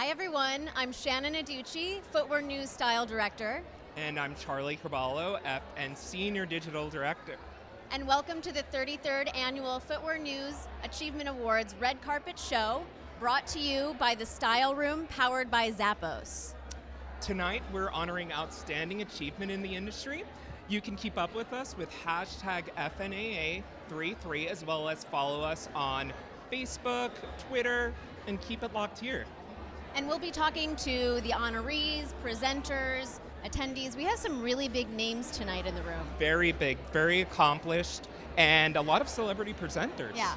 Hi everyone, I'm Shannon Aducci, Footwear News Style Director. And I'm Charlie Carballo, and Senior Digital Director. And welcome to the 33rd Annual Footwear News Achievement Awards Red Carpet Show, brought to you by the Style Room, powered by Zappos. Tonight, we're honoring outstanding achievement in the industry. You can keep up with us with hashtag FNAA33, as well as follow us on Facebook, Twitter, and keep it locked here. And we'll be talking to the honorees, presenters, attendees. We have some really big names tonight in the room. Very big, very accomplished, and a lot of celebrity presenters. Yeah.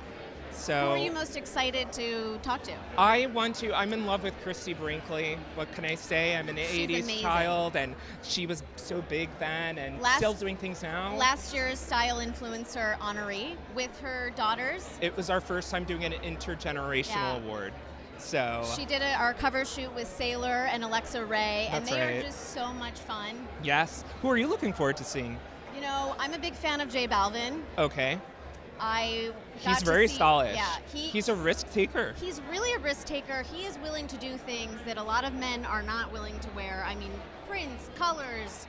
So who are you most excited to talk to? I'm in love with Christy Brinkley. What can I say? I'm an She's 80s amazing. child, and she was so big then, and still doing things now. Last year's Style Influencer honoree with her daughters. It was our first time doing an intergenerational award. So she did our cover shoot with Sailor and Alexa Ray, and they right. are just so much fun. Yes. Who are you looking forward to seeing? You know, I'm a big fan of J Balvin. Okay. He's very stylish. Yeah, he's a risk taker. He's really a risk taker. He is willing to do things that a lot of men are not willing to wear. I mean, prints, colors,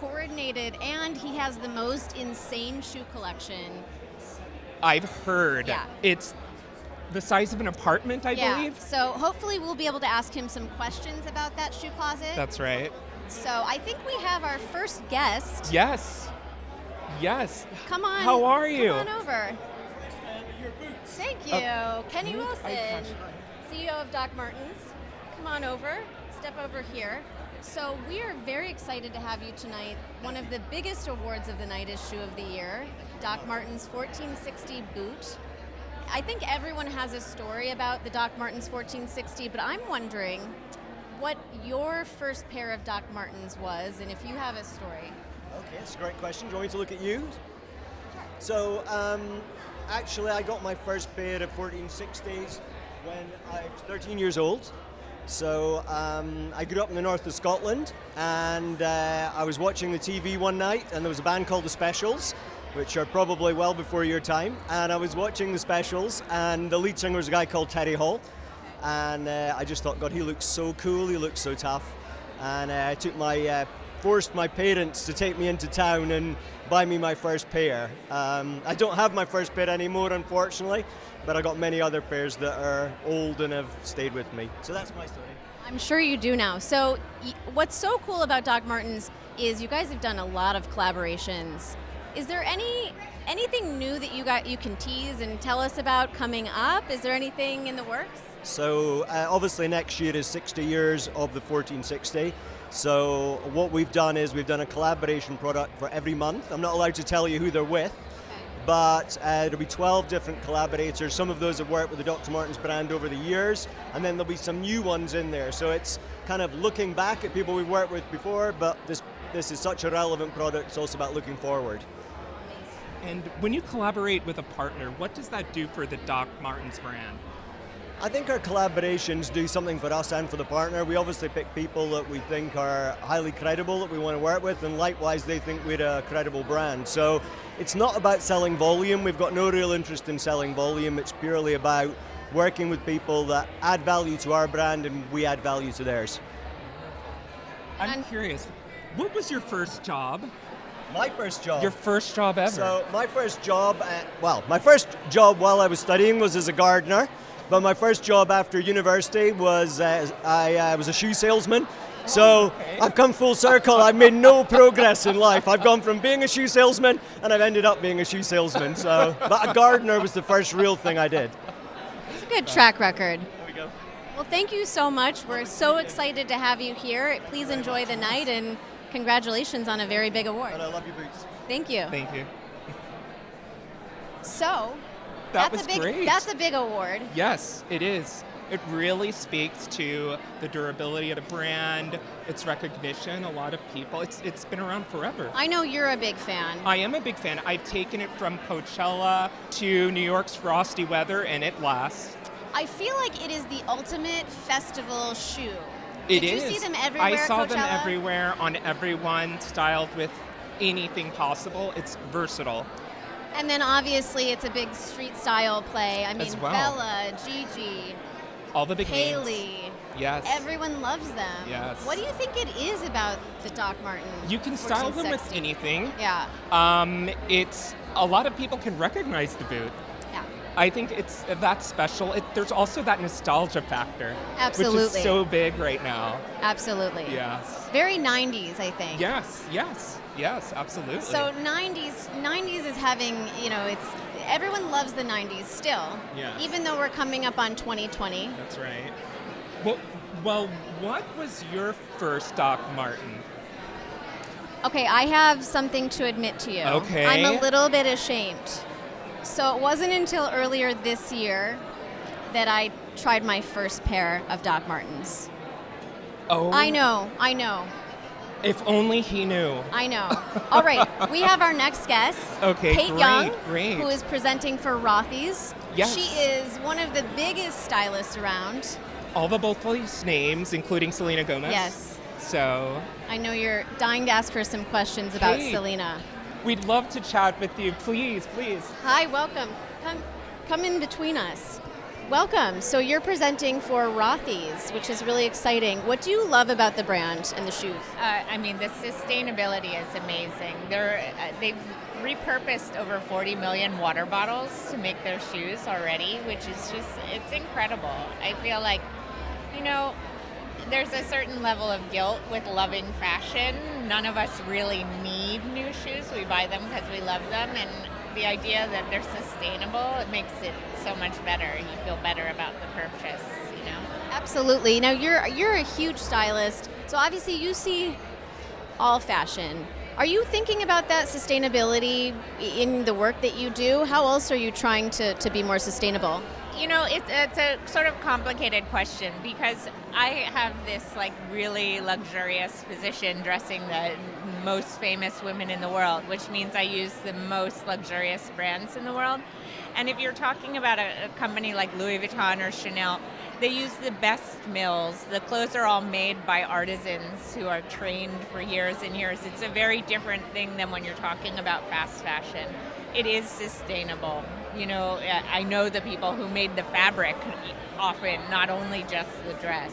coordinated, and he has the most insane shoe collection. I've heard. Yeah. It's the size of an apartment, I believe. So hopefully we'll be able to ask him some questions about that shoe closet. That's right. So I think we have our first guest. Yes. Yes. Come on. How are you? Come on over. Thank you. Kenny Wilson, CEO of Doc Martens. Come on over. Step over here. So we are very excited to have you tonight. One of the biggest awards of the night is Shoe of the Year, Doc Martens 1460 boot. I think everyone has a story about the Doc Martens 1460, but I'm wondering what your first pair of Doc Martens was, and if you have a story. Okay, that's a great question. Do you want me to look at you? So, actually, I got my first pair of 1460s when I was 13 years old. So, I grew up in the north of Scotland, and I was watching the TV one night, and there was a band called The Specials, which are probably well before your time. And I was watching The Specials, and the lead singer was a guy called Terry Hall. And I just thought, God, he looks so cool, he looks so tough. And I forced my parents to take me into town and buy me my first pair. I don't have my first pair anymore, unfortunately, but I got many other pairs that are old and have stayed with me. So that's my story. I'm sure you do now. So what's so cool about Doc Martens is you guys have done a lot of collaborations. Is there anything new that you can tease and tell us about coming up? Is there anything in the works? So obviously next year is 60 years of the 1460. So what we've done is we've done a collaboration product for every month. I'm not allowed to tell you who they're with, but there'll be 12 different collaborators. Some of those have worked with the Dr. Martens brand over the years, and then there'll be some new ones in there. So it's kind of looking back at people we've worked with before, but this is such a relevant product. It's also about looking forward. And when you collaborate with a partner, what does that do for the Doc Martens brand? I think our collaborations do something for us and for the partner. We obviously pick people that we think are highly credible, that we want to work with, and likewise they think we're a credible brand. So it's not about selling volume. We've got no real interest in selling volume. It's purely about working with people that add value to our brand and we add value to theirs. I'm curious, what was your first job? My first job. Your first job ever? So my first job, my first job while I was studying was as a gardener. But my first job after university was I was a shoe salesman. So I've come full circle. I've made no progress in life. I've gone from being a shoe salesman and I've ended up being a shoe salesman. But a gardener was the first real thing I did. It's a good track record. There we go. Well, thank you so much. We're so excited to have you here. Please enjoy the night and congratulations on a very big award. And I love your boots. Thank you. Thank you. So, That's great. That's a big award. Yes, it is. It really speaks to the durability of the brand, its recognition. A lot of people, it's been around forever. I know you're a big fan. I am a big fan. I've taken it from Coachella to New York's frosty weather, and it lasts. I feel like it is the ultimate festival shoe. Did you see them everywhere I saw at them Coachella? everywhere, on everyone, styled with anything possible. It's versatile. And then obviously it's a big street style play. I mean, As well. Bella, Gigi, All the big names. Haley. Yes. Everyone loves them. Yes. What do you think it is about the Doc Marten? You can style them with 1460? anything. Yeah. It's a lot of people can recognize the boot. Yeah. I think it's that special. There's also that nostalgia factor, Absolutely. which is so big right now. Absolutely. Yes. Very 90s, I think. Yes, absolutely. So 90s is having, it's everyone loves the 90s still. Yes. Even though we're coming up on 2020. That's right. Well, what was your first Doc Marten? Okay, I have something to admit to you. Okay. I'm a little bit ashamed. So it wasn't until earlier this year that I tried my first pair of Doc Martens. Oh. I know. If only he knew. I know. All right, we have our next guest, Okay, Kate great, Young, great. who is presenting for Rothy's. Yes. She is one of the biggest stylists around. All the both these names, including Selena Gomez. Yes. So I know you're dying to ask her some questions about Kate. Selena. we'd love to chat with you. Please. Hi, welcome. Come in between us. Welcome. So you're presenting for Rothy's, which is really exciting. What do you love about the brand and the shoes? The sustainability is amazing. They've repurposed over 40 million water bottles to make their shoes already, which is it's incredible. I feel like, there's a certain level of guilt with loving fashion. None of us really need new shoes. We buy them because we love them, and the idea that they're sustainable, it makes it so much better. You feel better about the purchase, Absolutely. Now you're a huge stylist, so obviously you see all fashion. Are you thinking about that sustainability in the work that you do? How else are you trying to be more sustainable? It's a sort of complicated question because I have this really luxurious position dressing the most famous women in the world, which means I use the most luxurious brands in the world. And if you're talking about a company like Louis Vuitton or Chanel, they use the best mills. The clothes are all made by artisans who are trained for years and years. It's a very different thing than when you're talking about fast fashion. It is sustainable. I know the people who made the fabric often, not only just the dress.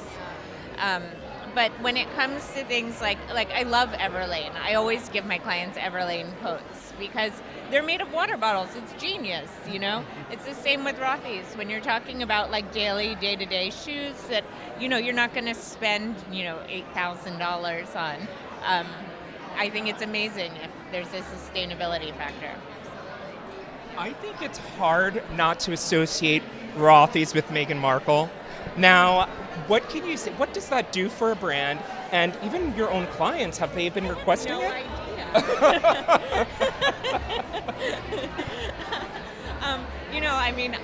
But when it comes to things like I love Everlane. I always give my clients Everlane coats because they're made of water bottles. It's genius, It's the same with Rothy's. When you're talking about daily, day-to-day shoes that, you're not going to spend, $8,000 on. I think it's amazing if there's a sustainability factor. I think it's hard not to associate Rothy's with Meghan Markle. Now, what can you say? What does that do for a brand? And even your own clients, have they been requesting No it? idea.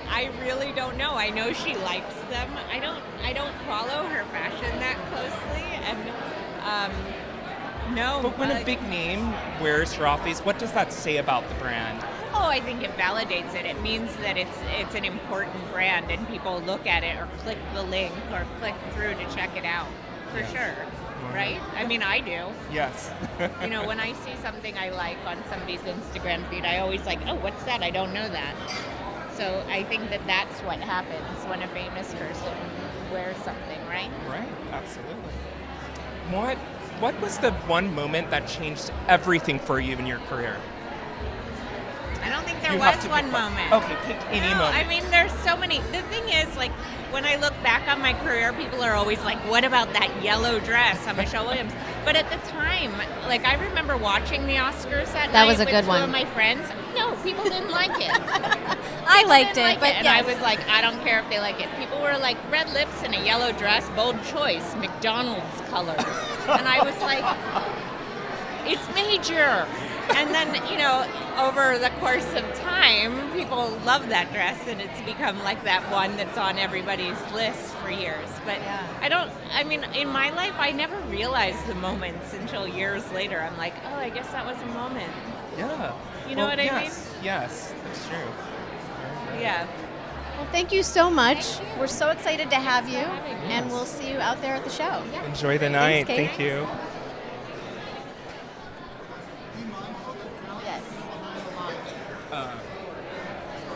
I really don't know. I know she likes them. I don't follow her fashion that closely, and no. But when a big name wears Rothy's, what does that say about the brand? Oh, I think it validates it. It means that it's an important brand, and people look at it or click the link or click through to check it out, for sure. Right? I do. Yes. When I see something I like on somebody's Instagram feed, I always oh, what's that? I don't know that. So I think that that's what happens when a famous person wears something, right? Right, absolutely. What was the one moment that changed everything for you in your career? I don't think there You have was to one pick moment. Okay, pick any moment. There's so many. The thing is, when I look back on my career, people are always like, what about that yellow dress on Michelle Williams? But at the time, I remember watching the Oscars that night. That was a with good two one. of my friends. No, people didn't like it. I liked Didn't it, like but and yes. I was like, I don't care if they like it. People were like, red lips and a yellow dress, bold choice, McDonald's colors. And I was like, it's major. And then, over the course of time, people love that dress, and it's become that one that's on everybody's list for years. But in my life, I never realized the moments until years later. I'm like, oh, I guess that was a moment. Yeah. You know what I mean? Yes, that's true. Yeah. Well, thank you so much. Thank you. We're so excited to have you, having me. and we'll see you out there at the show. Enjoy the night. Kate. Thank you. Yes.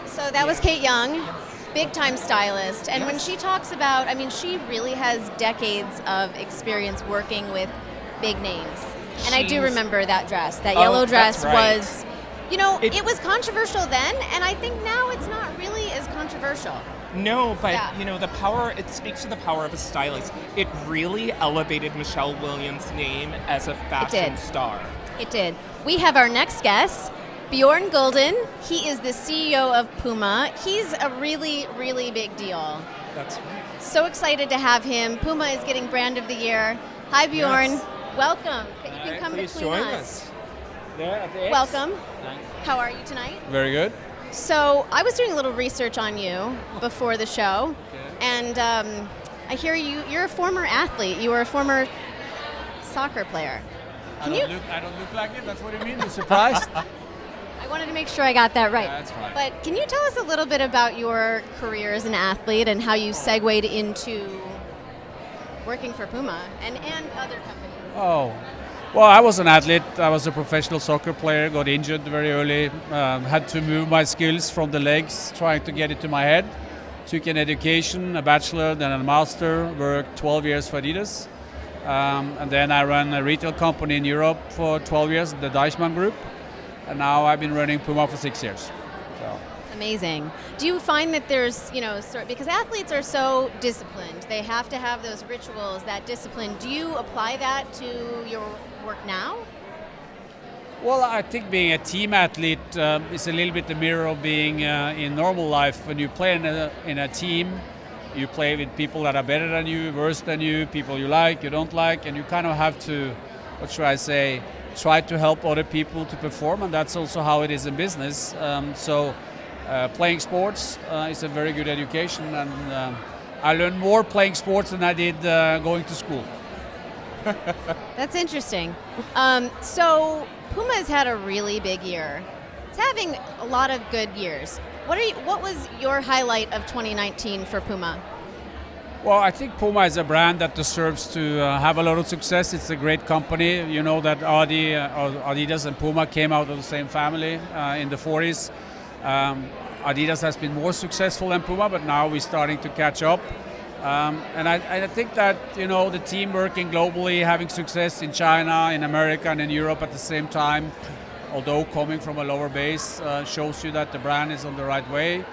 So that was Kate Young. big time stylist. And when she talks about, I mean, she really has decades of experience working with big names. And I do remember that dress. That yellow dress was, you know, it was controversial then, and I think now it's not really as controversial. No, but you know, the power, it speaks to the power of a stylist. It really elevated Michelle Williams' name as a fashion star. It did. We have our next guest, Bjorn Golden. He is the CEO of Puma. He's a really, really big deal. That's right. So excited to have him. Puma is getting Brand of the Year. Hi, Bjorn. Yes. Welcome. You can come Please between join us. There at the X. Welcome. Thanks. How are you tonight? Very good. So I was doing a little research on you before the show, and I hear you're a former athlete. You were a former soccer player. I don't look like it. That's what you mean? You're surprised? I wanted to make sure I got that right. Yeah, that's right. But can you tell us a little bit about your career as an athlete and how you segued into working for Puma and other companies? Oh, well, I was an athlete. I was a professional soccer player. Got injured very early. Had to move my skills from the legs, trying to get it to my head. Took an education, a bachelor, then a master. Worked 12 years for Adidas. And then I ran a retail company in Europe for 12 years, the Deichmann Group. And now I've been running Puma for 6 years. So. Amazing. Do you find that there's, you know, because athletes are so disciplined, they have to have those rituals, that discipline. Do you apply that to your work now? Well, I think being a team athlete is a little bit the mirror of being in normal life. When you play in a team, you play with people that are better than you, worse than you, people you like, you don't like, and you kind of have to, what should I say, try to help other people to perform, and that's also how it is in business. Playing sports is a very good education, and I learned more playing sports than I did going to school. That's interesting. So Puma has had a really big year. It's having a lot of good years. What was your highlight of 2019 for Puma? Well, I think Puma is a brand that deserves to have a lot of success. It's a great company. You know that Adidas and Puma came out of the same family in the 40s. Adidas has been more successful than Puma, but now we're starting to catch up. And I think that, you know, the team working globally, having success in China, in America, and in Europe at the same time, although coming from a lower base, shows you that the brand is on the right way.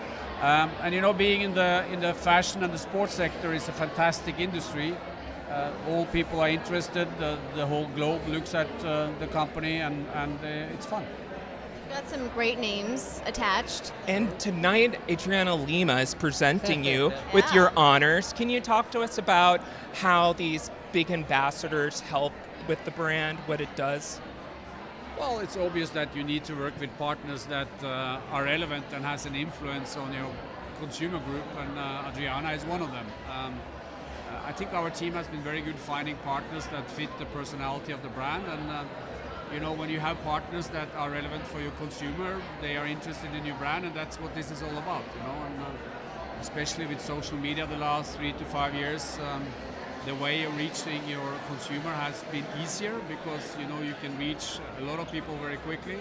And you know, being in the fashion and the sports sector is a fantastic industry. All people are interested. The whole globe looks at the company, and it's fun. Got some great names attached. And tonight, Adriana Lima is presenting you with your honors. Can you talk to us about how these big ambassadors help with the brand, what it does? Well, it's obvious that you need to work with partners that are relevant and has an influence on your consumer group, and Adriana is one of them. I think our team has been very good finding partners that fit the personality of the brand, and you know, when you have partners that are relevant for your consumer, they are interested in your brand, and that's what this is all about, you know. And especially with social media the last 3 to 5 years, the way of reaching your consumer has been easier because, you know, you can reach a lot of people very quickly,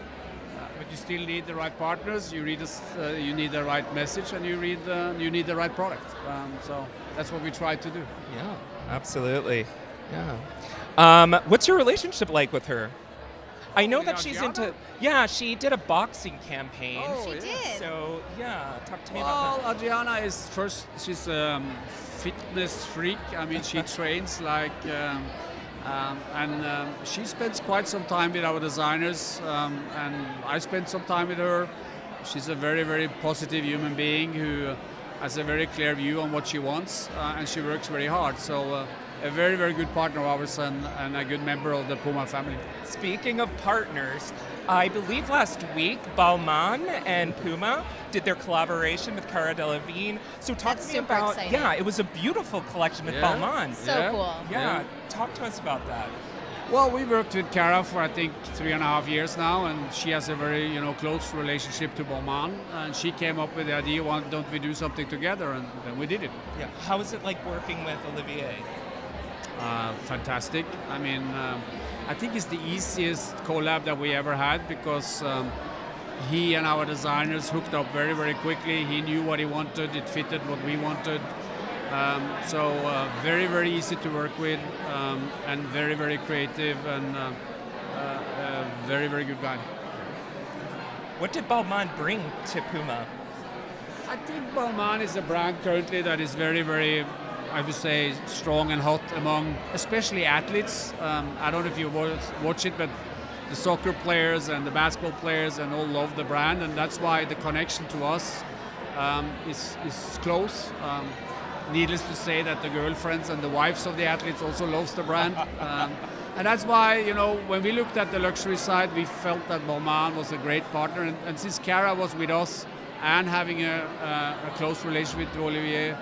but you still need the right partners. You need the right message, and you need the right product. So that's what we try to do. Yeah, absolutely. Yeah. What's your relationship like with her? I know that she's Adriana? she did a boxing campaign. Oh, She did. So, yeah, talk to me about Well, Adriana is she's a fitness freak. I mean, she trains like, and she spends quite some time with our designers, and I spend some time with her. She's a very, very positive human being who has a very clear view on what she wants, and she works very hard. So a very, very good partner of ours, and a good member of the Puma family. that. Speaking of partners, I believe last week Balmain and Puma did their collaboration with Cara Delevingne. So talk That's to me super about, exciting. yeah, it was a beautiful collection with Yeah. Balmain. So cool. Yeah, talk to us about that. Well, we worked with Cara for I think 3.5 years now, and she has a very close relationship to Balmain. And she came up with the idea, why don't we do something together? And then we did it. Yeah. How is it like working with Olivier? Fantastic. I mean, I think it's the easiest collab that we ever had because he and our designers hooked up very, very quickly. He knew what he wanted. It fitted what we wanted. So very, very easy to work with, and very, very creative, and very, very good guy. What did Balmain bring to Puma? I think Balmain is a brand currently that is very, very, I would say, strong and hot among especially athletes. I don't know if you watch it, but the soccer players and the basketball players and all love the brand, and that's why the connection to us is close. Needless to say that the girlfriends and the wives of the athletes also loves the brand. And that's why, when we looked at the luxury side, we felt that Balmain was a great partner. And since Cara was with us and having a close relationship with Olivier, it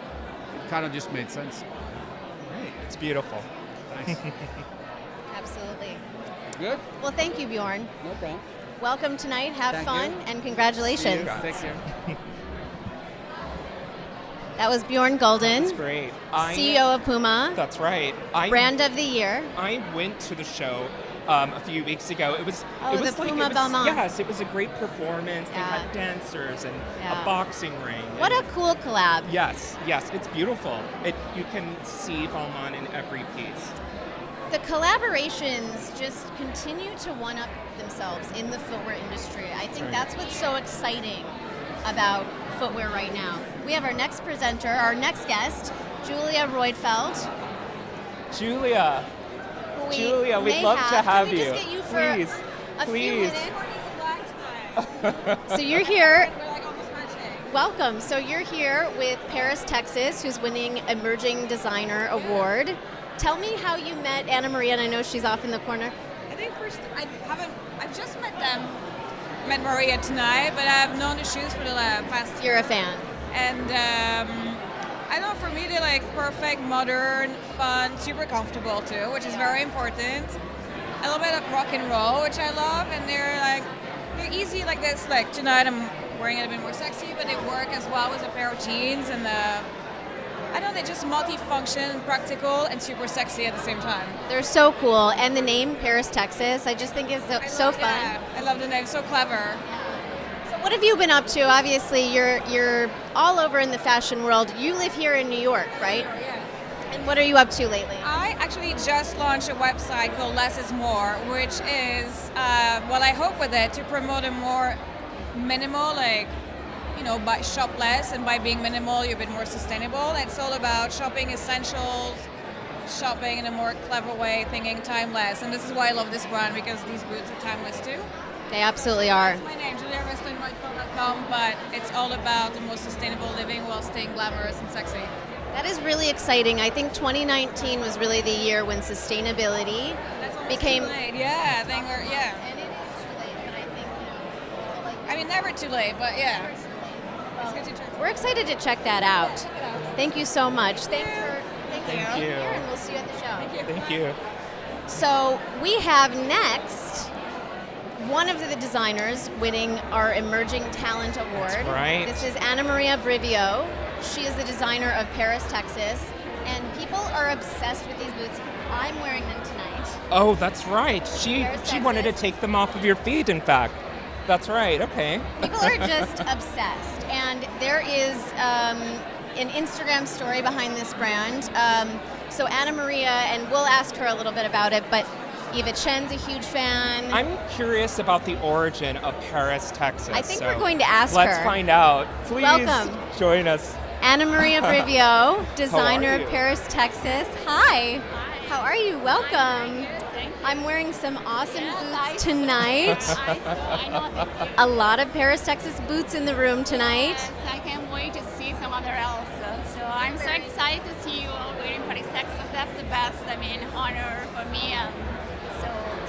kind of just made sense. Great. It's beautiful. Nice. Absolutely. Good? Well, thank you, Bjorn. No problem. Welcome tonight. Have Thank fun, you. and congratulations. Take care. That was Bjorn Golden, That's great. CEO of Puma, That's right. Brand of the Year. I went to the show a few weeks ago. It was the Puma Balmain. Yes, it was a great performance. Yeah. They had dancers and Yeah. a boxing ring. What a cool collab. Yes, it's beautiful. You can see Balmain in every piece. The collaborations just continue to one-up themselves in the footwear industry. I think right. that's what's so exciting about footwear right now. We have our next presenter, our next guest, Julia Roitfeld. Julia, who we'd love to have Can we you. just get you for Please, a few please. minutes? So you're here. Welcome. So you're here with Paris, Texas, who's winning Emerging Designer Award. Tell me how you met Anna Maria, and I know she's off in the corner. I think first I've just met Maria tonight, but I've known the shoes for the past You're a fan. And I know for me they're like perfect, modern, fun, super comfortable too, which is very important. A little bit of rock and roll, which I love, and they're easy like this. Like tonight I'm wearing it a bit more sexy, but they work as well with a pair of jeans, and I know they're just multi-function, practical, and super sexy at the same time. They're so cool, and the name Paris, Texas, I just think is so fun. Yeah, I love the name, so clever. So what have you been up to? Obviously, you're all over in the fashion world. You live here in New York, right? Yeah. And what are you up to lately? I actually just launched a website called Less is More, which is, I hope with it to promote a more minimal, by shop less, and by being minimal, you're a bit more sustainable. It's all about shopping essentials, shopping in a more clever way, thinking timeless. And this is why I love this brand, because these boots are timeless too. They absolutely are. It's my name, juliawrestling.com, but it's all about the most sustainable living while staying glamorous and sexy. That is really exciting. I think 2019 was really the year when sustainability became. Too late. Yeah, I think yeah. And it is too late, but I think I mean, never too late, but yeah. It's good to check. we're excited to check that out. Thank you so much. Thank you. Thank you. Here, and we'll see you at the show. Thank you. So we have next one of the designers winning our Emerging Talent Award. That's right. This is Anna Maria Brivio. She is the designer of Paris, Texas, and people are obsessed with these boots. I'm wearing them tonight. Oh, that's right. She Texas. wanted to take them off of your feet, in fact. That's right. Okay. People are just obsessed, and there is an Instagram story behind this brand. So Anna Maria, and we'll ask her a little bit about it, but Eva Chen's a huge fan. I'm curious about the origin of Paris, Texas. I think we're going to ask let's her. find out. Please Welcome. join us. Anna Maria Brivio, designer you? of Paris, Texas. Hi. How are you? Welcome. I'm wearing some awesome boots tonight. A lot of Paris, Texas boots in the room tonight. Yes, I can't wait to see some other else. So I'm so excited to see you all wearing Paris, Texas. That's the best, honor for me.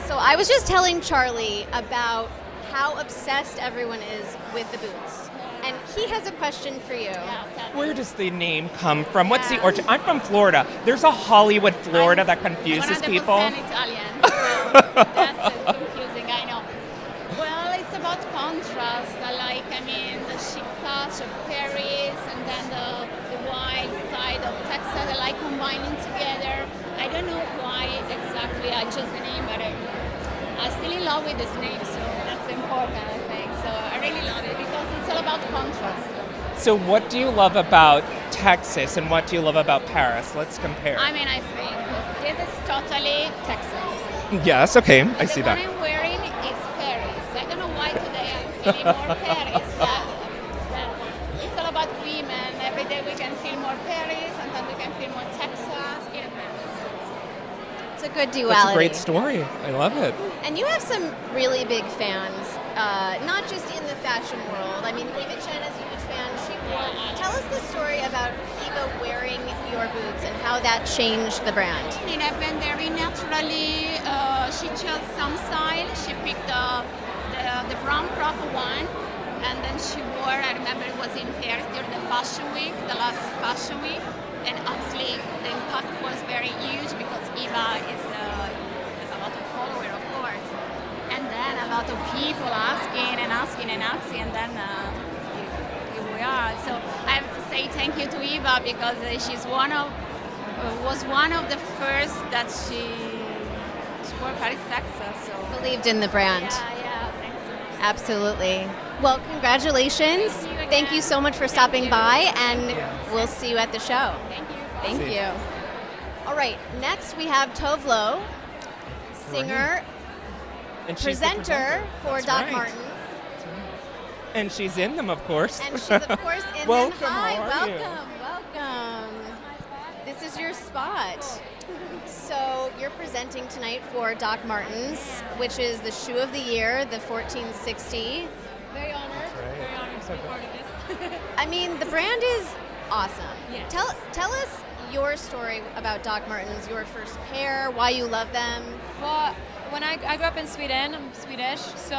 So I was just telling Charlie about how obsessed everyone is with the boots. And he has a question for you. Where does the name come from? What's the origin? I'm from Florida. There's a Hollywood, Florida that confuses 100% people. Italian. So that's confusing, I know. Well, it's about contrast. The chic touch of Paris and then the wild side of Texas. I like combining together. I don't know why exactly I chose the name, but I'm still in love with this name, so that's important, I think. So I really love it because it's all about contrast. So what do you love about Texas and what do you love about Paris? Let's compare. I mean, I think this is totally Texas. Yes, okay, I see The that. one I'm wearing is Paris. I don't know why today I'm feeling more Paris, but it's all about women. Every day we can feel more Paris, and then we can feel more Texas. It depends. It's a good duality. That's a great story. I love it. And you have some really big fans, not just in the fashion world. I mean, Eva Chen is a huge fan. Tell us the story about Eva wearing your boots and how that changed the brand. It happened very naturally. She chose some style. She picked the brown proper one, and then she wore. I remember it was in Paris during the fashion week, the last fashion week, and obviously the impact was very huge because Eva is a lot of follower, of course, and then a lot of people asking, and then. Here we are. So I have to say thank you to Eva because she's was one of the first that she wore Paris, Texas. So Believed in the brand. yeah, thanks so much. Absolutely. Well, congratulations. Thank you so much for stopping by, and we'll see you at the show. Thank you. Thank See. you. All right, next we have Tove Lo, singer, And she's the presenter for That's Doc right. Martens. And she's in them, of course. And she's, of course, in Welcome, them. Hi, how are you? welcome. This is your spot. So you're presenting tonight for Doc Martens, which is the shoe of the year, the 1460. Very honored. Very honored to be part of this. I mean, the brand is awesome. Yes. Tell us your story about Doc Martens, your first pair, why you love them. Well, when I grew up in Sweden, I'm Swedish, so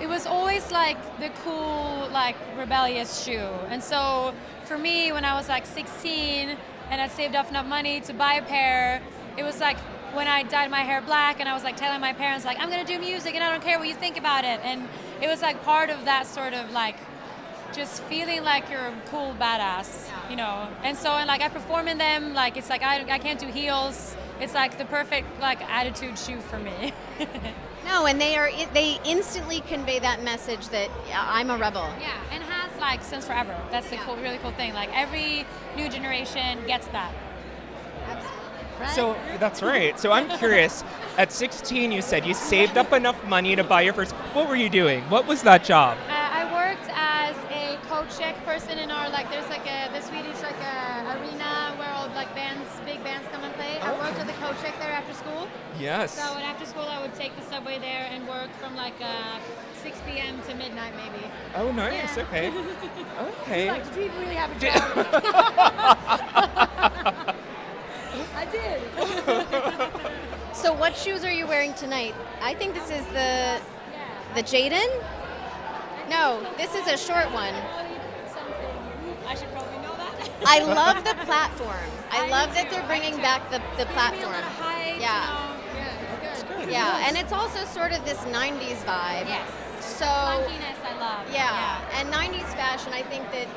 it was always like the cool, like rebellious shoe. And so for me, when I was like 16 and I saved up enough money to buy a pair, it was like when I dyed my hair black and I was like telling my parents like, I'm gonna do music and I don't care what you think about it. And it was like part of that sort of like just feeling like you're a cool badass, you know. And so and like I perform in them, like it's like I can't do heels. It's like the perfect like attitude shoe for me. No, and they instantly convey that message that I'm a rebel. Yeah, and has like since forever. That's the cool, really cool thing. Like every new generation gets that. So that's right. So I'm curious. At 16, you said you saved up enough money to buy your first. What were you doing? What was that job? I worked as a coach-check person in our like there's like the Swedish like arena where all like big bands come and play. I worked at the coach-check there after school. Yes. So and after school I would take the subway there and work from like 6 p.m. to midnight maybe. Oh, nice. Yeah. Okay. Okay. Like, did you even really have a job? I did. So what shoes are you wearing tonight? I think this is the Jaden? No, this is a short one. I should probably know that. I love the platform. I love that they're bringing back the platform. Yeah. Yeah, it's good. Yeah, and it's also sort of this 90s vibe. Yes. So, Funkiness I love. yeah, and 90s fashion, I think that,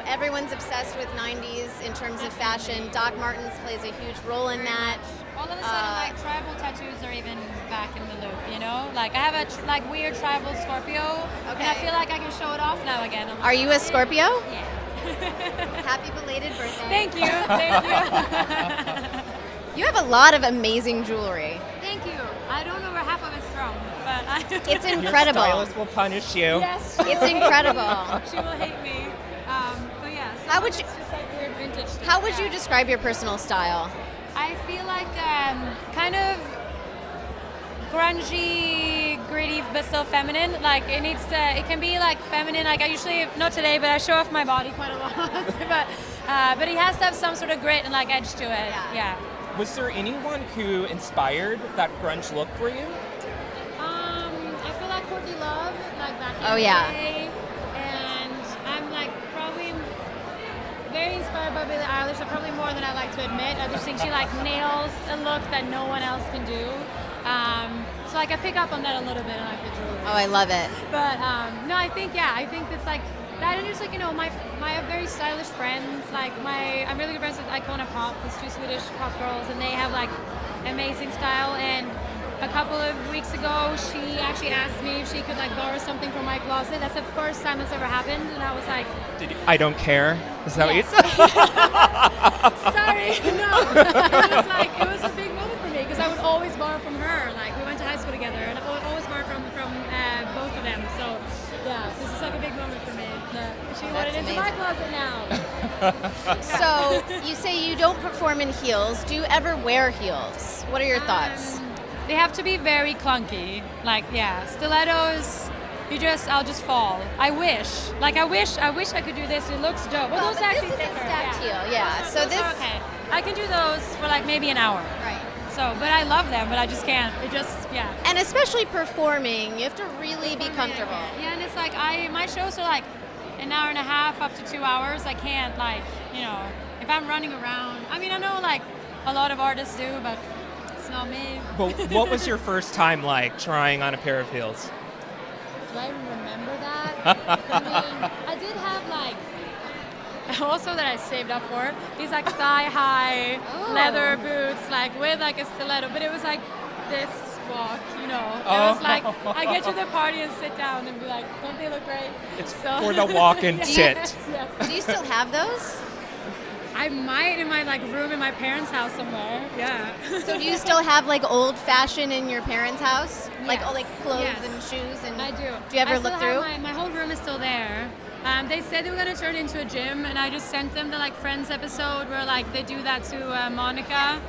everyone's obsessed with 90s in terms of fashion. Doc Martens plays a huge role in that. All of a sudden, like tribal tattoos are even back in the loop, you know? Like I have a weird tribal Scorpio, and I Okay. feel like I can show it off now again. I'm like, Are you a Scorpio? yeah. Happy belated birthday. Thank you. You have a lot of amazing jewelry. Thank you. I don't know where half of it's from, but It's Your incredible. stylist will punish you. yes, It's incredible. she will hate me. But yeah. So How would you- it's just like weird vintage stuff. How would you Yeah. describe your personal style? I feel like kind of grungy, gritty, but still feminine. Like it can be like feminine. Like I usually, not today, but I show off my body quite a lot. but it has to have some sort of grit and like edge to it. Yeah. Was there anyone who inspired that grunge look for you? I feel like Courtney Love, like back in Oh, the yeah. day, and I'm like probably very inspired by Billie Eilish, but probably more than I like to admit. I just think she like nails a look that no one else can do. So like I pick up on that a little bit in like the jewelry. Oh, I love it. But no, I think it's like that, and just like my very stylish friends. Like I'm really good friends with Icona Pop, these two Swedish pop girls, and they have like amazing style. And a couple of weeks ago, she actually asked me if she could like borrow something from my closet. That's the first time that's ever happened, and I was like, I don't care. Is that yes. what you said? Sorry, no. It was a big moment for me because I would always borrow from her. Like we went to high school together, and I would always borrow from both of them. So yeah, this is like a big moment for me. She wanted into my closet now. So you say you don't perform in heels. Do you ever wear heels? What are your thoughts? They have to be very clunky. Like stilettos. I'll just fall. I wish I could do this. It looks dope. Well, those actually this is a stacked heel, yeah. Those So are okay. I can do those for like maybe an hour. Right. So, but I love them, but I just can't. And especially performing, you have to really be comfortable. Yeah, and it's like my shows are like an hour and a half up to 2 hours. I can't if I'm running around. I mean, I know like a lot of artists do, but it's not me. But what was your first time like trying on a pair of heels? Do I remember that? I mean, I did have like also that I saved up for these like thigh-high leather boots, like with like a stiletto, but it was like this walk, It was like I get to the party and sit down and be like, don't they look great? It's for the walk and sit. Do you still have those? I might in my like room in my parents' house somewhere. Yeah. So do you still have like old fashion in your parents' house? Like all like clothes and shoes and I do. Do you ever look through? My whole room is still there. They said they were gonna turn it into a gym, and I just sent them the like Friends episode where like they do that to Monica,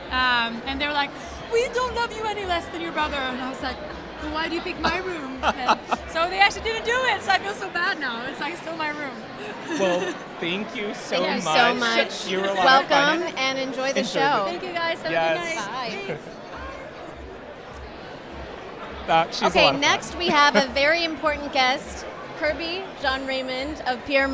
and they were like, "We don't love you any less than your brother," and I was like, well, "Why do you pick my room?" And so they actually didn't do it, so I feel so bad now. It's like still my room. Well, thank you so Thank much. you so much. You were a lot of fun. Welcome and enjoy the show. Thank you guys. Have a good night. Bye. She's a lot Okay, of fun. next we have a very important guest, Kirby, John Raymond of Pier.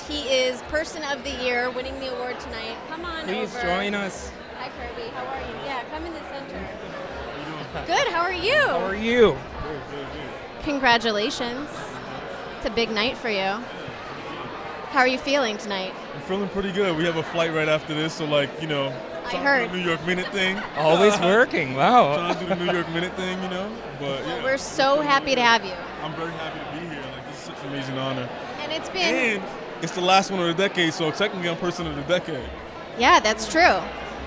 He is Person of the Year, winning the award tonight. Come on Please over. join us. Hi, Kirby. How are you? Yeah, come in the center. Good. How are you? How are you? Congratulations. It's a big night for you. How are you feeling tonight? I'm feeling pretty good. We have a flight right after this, so I heard. the New York Minute thing. Always working. Wow. Trying to do the New York Minute thing, But yeah, We're so happy to have you. I'm very happy to be here. Like, this is such an amazing honor. And it's been. And it's the last one of the decade, so technically I'm Person of the Decade. Yeah, that's true.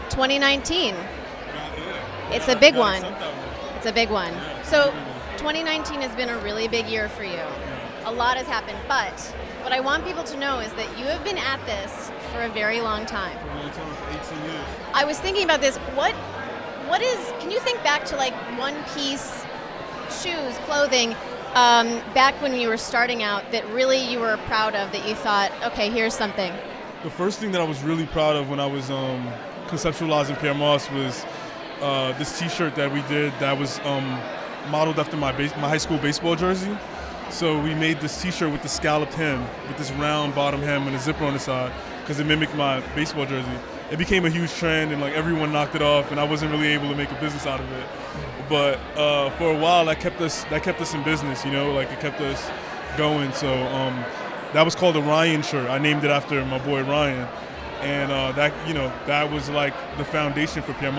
2019. Yeah. It's a big Gotta one. accept that one. It's a big one. Yeah, it's So a big one. 2019 has been a really big year for you. A lot has happened, but what I want people to know is that you have been at this for a very long time. For a long time, for 18 years. I was thinking about this. Can you think back to like one piece, shoes, clothing, back when you were starting out that really you were proud of, that you thought, okay, here's something? The first thing that I was really proud of when I was conceptualizing Pier was this T-shirt that we did that was modeled after my high school baseball jersey. So we made this T-shirt with the scalloped hem, with this round bottom hem and a zipper on the side, because it mimicked my baseball jersey. It became a huge trend, and like everyone knocked it off, and I wasn't really able to make a business out of it. But for a while, that kept us in business, like it kept us going. So that was called a Ryan shirt. I named it after my boy Ryan, and that was like the foundation for Pier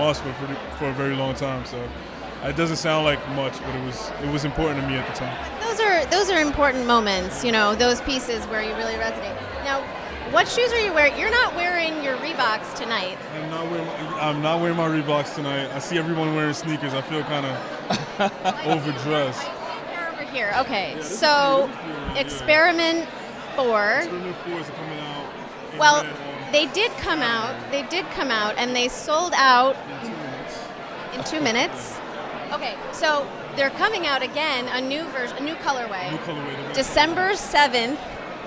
for a very long time. So it doesn't sound like much, but it was important to me at the time. Those are important moments, those pieces where you really resonate. Now, what shoes are you wearing? You're not wearing your Reeboks tonight. I'm not wearing my Reeboks tonight. I see everyone wearing sneakers. I feel kind of overdressed. You're over here. Okay, so Experiment 4. Experiment 4 is coming out. Well, they did come out. And they sold out in 2 minutes. Okay, so they're coming out again, a new version, a new colorway. December 7th.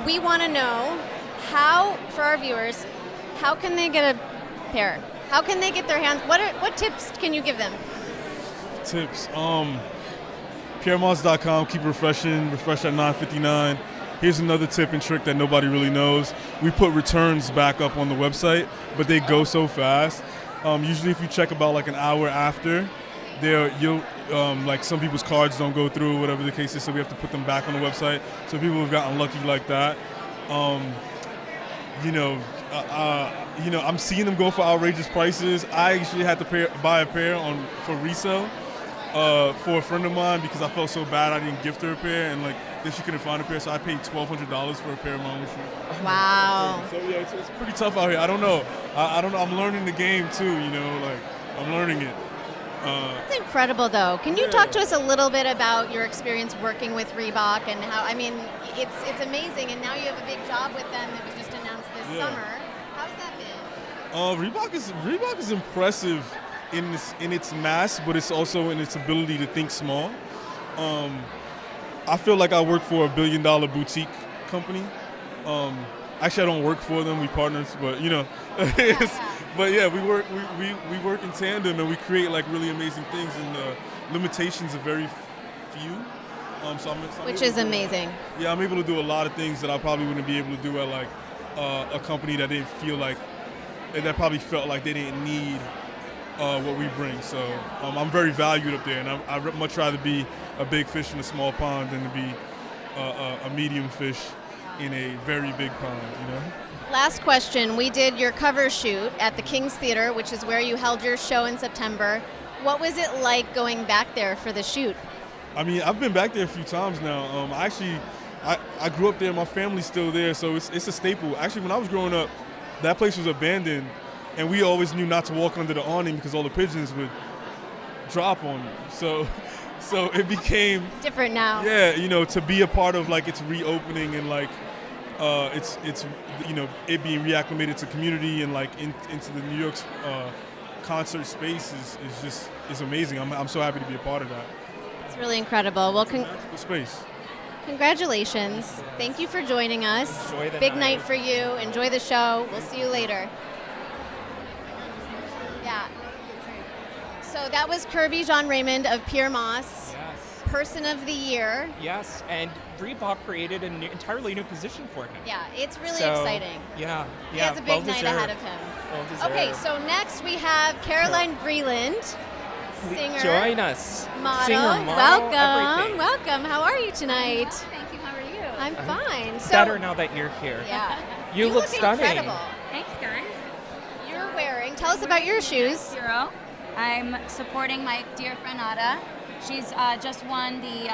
We want to know for our viewers, how can they get a pair? How can they get their hands? What tips can you give them? Tips. PierreMoss.com. Keep refreshing. Refresh at 9:59. Here's another tip and trick that nobody really knows. We put returns back up on the website, but they go so fast. Usually, if you check about like an hour after, like some people's cards don't go through, whatever the case is, so we have to put them back on the website. So people have gotten lucky like that. I'm seeing them go for outrageous prices. I actually had to buy a pair for resale, for a friend of mine because I felt so bad I didn't gift her a pair, and like then she couldn't find a pair, so I paid $1,200 for a pair of my own shoes. Wow. So yeah, it's pretty tough out here. I don't know. I don't know. I'm learning the game too. You know, like I'm learning it. That's incredible, though. Can you talk to us a little bit about your experience working with Reebok and how? I mean, it's amazing, and now you have a big job with them that was just announced this summer. How's that been? Reebok is impressive in its mass, but it's also in its ability to think small. I feel like I work for a $1 billion boutique company. Actually, I don't work for them. We partners, but you know, but yeah, we work in tandem, and we create like really amazing things. And the limitations are very few. Which is amazing. Yeah, I'm able to do a lot of things that I probably wouldn't be able to do at like a company that didn't feel like, that probably felt like they didn't need what we bring. So I'm very valued up there, and I'd much rather be a big fish in a small pond than to be a medium fish in a very big pond, you know? Last question. We did your cover shoot at the King's Theater, which is where you held your show in September. What was it like going back there for the shoot? I mean, I've been back there a few times now. I grew up there. My family's still there, so it's a staple. Actually, when I was growing up, that place was abandoned, and we always knew not to walk under the awning because all the pigeons would drop on you. So it became it's different now. Yeah, you know, to be a part of like its reopening and like it's you know, it being reacclimated to community and like into the New York's concert space is amazing. I'm so happy to be a part of that. It's really incredible. Well, space. Congratulations. Thank you for joining us. Big night for you. Enjoy the show. We'll see you later. Yeah. So that was Kirby Jean Raymond of Pier. Yes. Person of the Year. Yes, and Reebok created an entirely new position for him. Yeah, it's really exciting. Yeah. He has a big night ahead of him. Okay, so next we have Caroline Breland, singer. Join us. Model. Singer, model, welcome. everything. Welcome. How are you tonight? Thank you. How are you? I'm fine. So better now that you're here. Yeah. You look stunning. Incredible. Thanks, guys. You're wearing. Tell us about your shoes. Hero. I'm supporting my dear friend Ada. She's just won the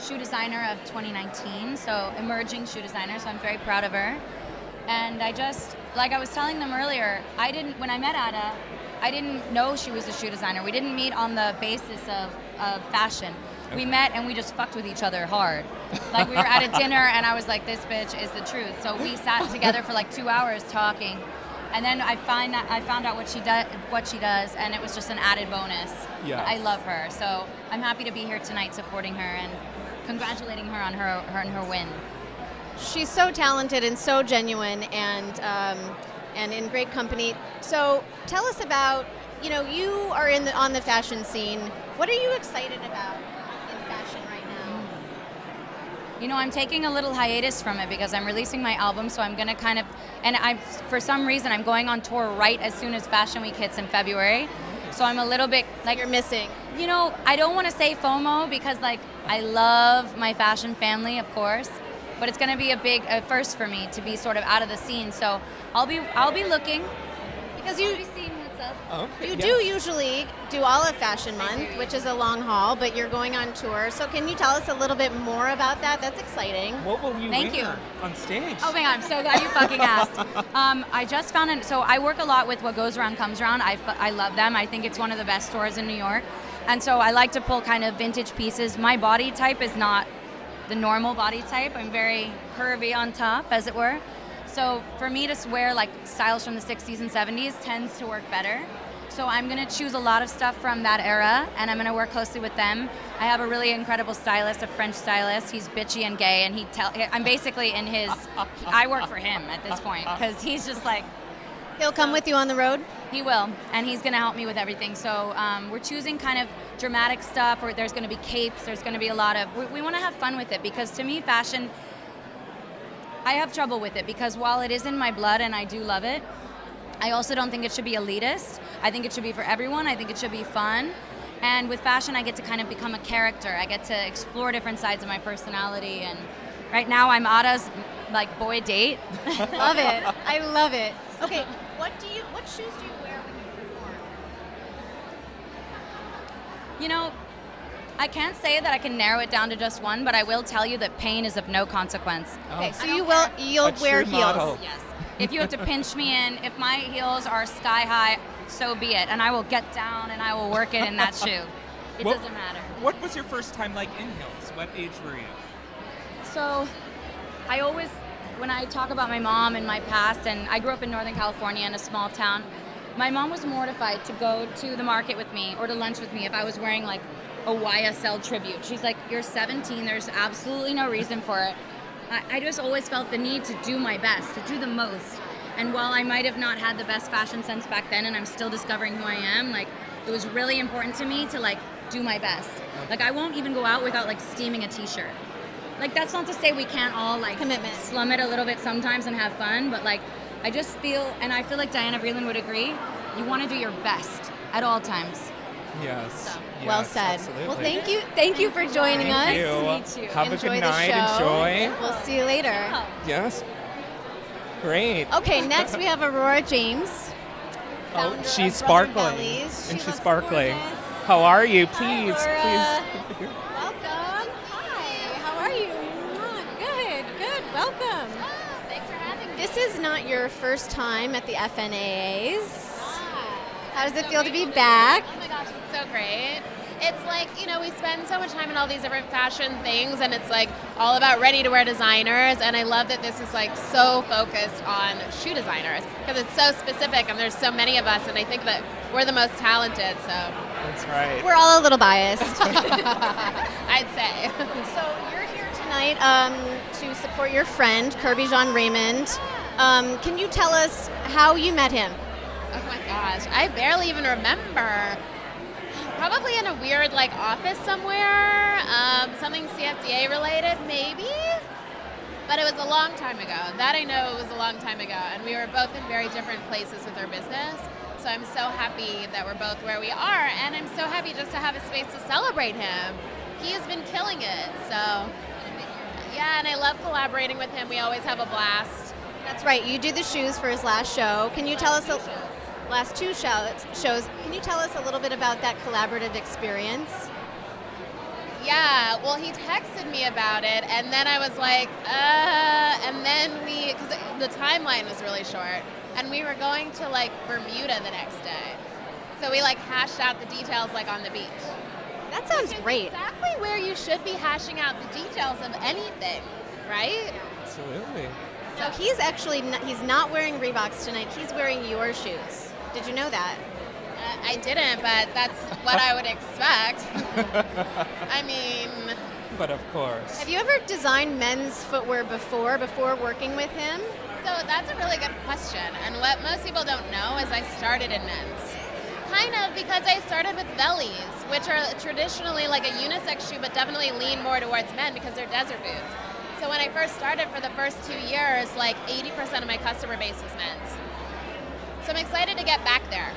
shoe designer of 2019, so emerging shoe designer. So I'm very proud of her. And I just, like I was telling them earlier, when I met Ada, I didn't know she was a shoe designer. We didn't meet on the basis of fashion. Okay. We met and we just fucked with each other hard. Like we were at a dinner and I was like, this bitch is the truth. So we sat together for like 2 hours talking. And then I found out what she does, and it was just an added bonus. Yeah. I love her, so I'm happy to be here tonight supporting her and congratulating her on her win. She's so talented and so genuine, and in great company. So tell us about, you know, you are on the fashion scene. What are you excited about in fashion right now? You know, I'm taking a little hiatus from it because I'm releasing my album, so I'm gonna kind of, and for some reason I'm going on tour right as soon as Fashion Week hits in February. So I'm a little bit like, you're missing. You know, I don't want to say FOMO because like I love my fashion family, of course, but it's gonna be a big first for me to be sort of out of the scene. So I'll be looking because I'll be seeing what's up. Okay, you do usually do all of Fashion Month, which is a long haul, but you're going on tour. So can you tell us a little bit more about that? That's exciting. What will you Thank wear you. on stage? Oh my God, I'm so glad you fucking asked. I just found it. So I work a lot with What Goes Around Comes Around. I love them. I think it's one of the best stores in New York. And so I like to pull kind of vintage pieces. My body type is not the normal body type. I'm very curvy on top, as it were. So for me to wear like styles from the 60s and 70s tends to work better. So I'm gonna choose a lot of stuff from that era, and I'm gonna work closely with them. I have a really incredible stylist, a French stylist. He's bitchy and gay, and I'm basically in his, I work for him at this point, because he's just like. He'll come with you on the road? He will, and he's gonna help me with everything. So we're choosing kind of dramatic stuff, or there's gonna be capes, there's gonna be a lot of, we wanna have fun with it, because to me, fashion, I have trouble with it, because while it is in my blood and I do love it, I also don't think it should be elitist. I think it should be for everyone. I think it should be fun. And with fashion, I get to kind of become a character. I get to explore different sides of my personality. And right now, I'm Ada's like boy date. Love it. I love it. Okay, what shoes do you wear when you perform? You know, I can't say that I can narrow it down to just one, but I will tell you that pain is of no consequence. Okay, so you'll wear true heels. model. Yes. If you have to pinch me in, if my heels are sky high, so be it. And I will get down and I will work it in that shoe. It What- doesn't matter. What was your first time like in heels? What age were you? So I always, when I talk about my mom and my past, and I grew up in Northern California in a small town, my mom was mortified to go to the market with me or to lunch with me if I was wearing like a YSL tribute. She's like, you're 17, there's absolutely no reason for it. I just always felt the need to do my best, to do the most. And while I might have not had the best fashion sense back then and I'm still discovering who I am, like it was really important to me to like do my best. Like I won't even go out without like steaming a t-shirt. Like that's not to say we can't all like Commitment. slum it a little bit sometimes and have fun, but like I just feel, and I feel like Diana Vreeland would agree, you want to do your best at all times. Yes. Well Yes, said. absolutely. Well, thank you for joining us. Thank you. Me too. Have Enjoy a good the night. show. Enjoy. We'll see you later. Yes. Great. Okay, next we have Aurora James. Oh, founder she's of Brother sparkling. Bellies. And She she's looks sparkling. gorgeous. How are you? Hi, Please, Aurora. please. Welcome. Hi. How are you? Good. Good. Welcome. Thanks for having me. This is not your first time at the FNAAs. How does it feel to be back? Oh my gosh, it's so great. It's like, you know, we spend so much time in all these different fashion things, and it's like all about ready-to-wear designers, and I love that this is like so focused on shoe designers because it's so specific, and there's so many of us, and I think that we're the most talented, so That's right. We're all a little biased. I'd say. So you're here tonight to support your friend, Kirby Raymond. Can you tell us how you met him? Oh my gosh, I barely even remember. Probably in a weird like office somewhere, something CFDA related maybe, but it was a long time ago. That I know it was a long time ago, and we were both in very different places with our business. So I'm so happy that we're both where we are, and I'm so happy just to have a space to celebrate him. He has been killing it, so yeah, and I love collaborating with him. We always have a blast. That's right. You did the shoes for his last show. Can you tell us last two shows? Can you tell us a little bit about that collaborative experience? Yeah, well, he texted me about it, and then I was like, and then because the timeline was really short, and we were going to like Bermuda the next day. So we like hashed out the details like on the beach. That sounds Which is great. exactly where you should be hashing out the details of anything, right? Absolutely. So he's not wearing Reeboks tonight. He's wearing your shoes. Did you know that? I didn't, but that's what I would expect. I mean, But of course. Have you ever designed men's footwear before working with him? so that's a really good question. And what most people don't know is I started in men's. Kind of because I started with Bellies, which are traditionally like a unisex shoe, but definitely lean more towards men because they're desert boots. So when I first started for the first 2 years, like 80% of my customer base was men's. So I'm excited to get back there.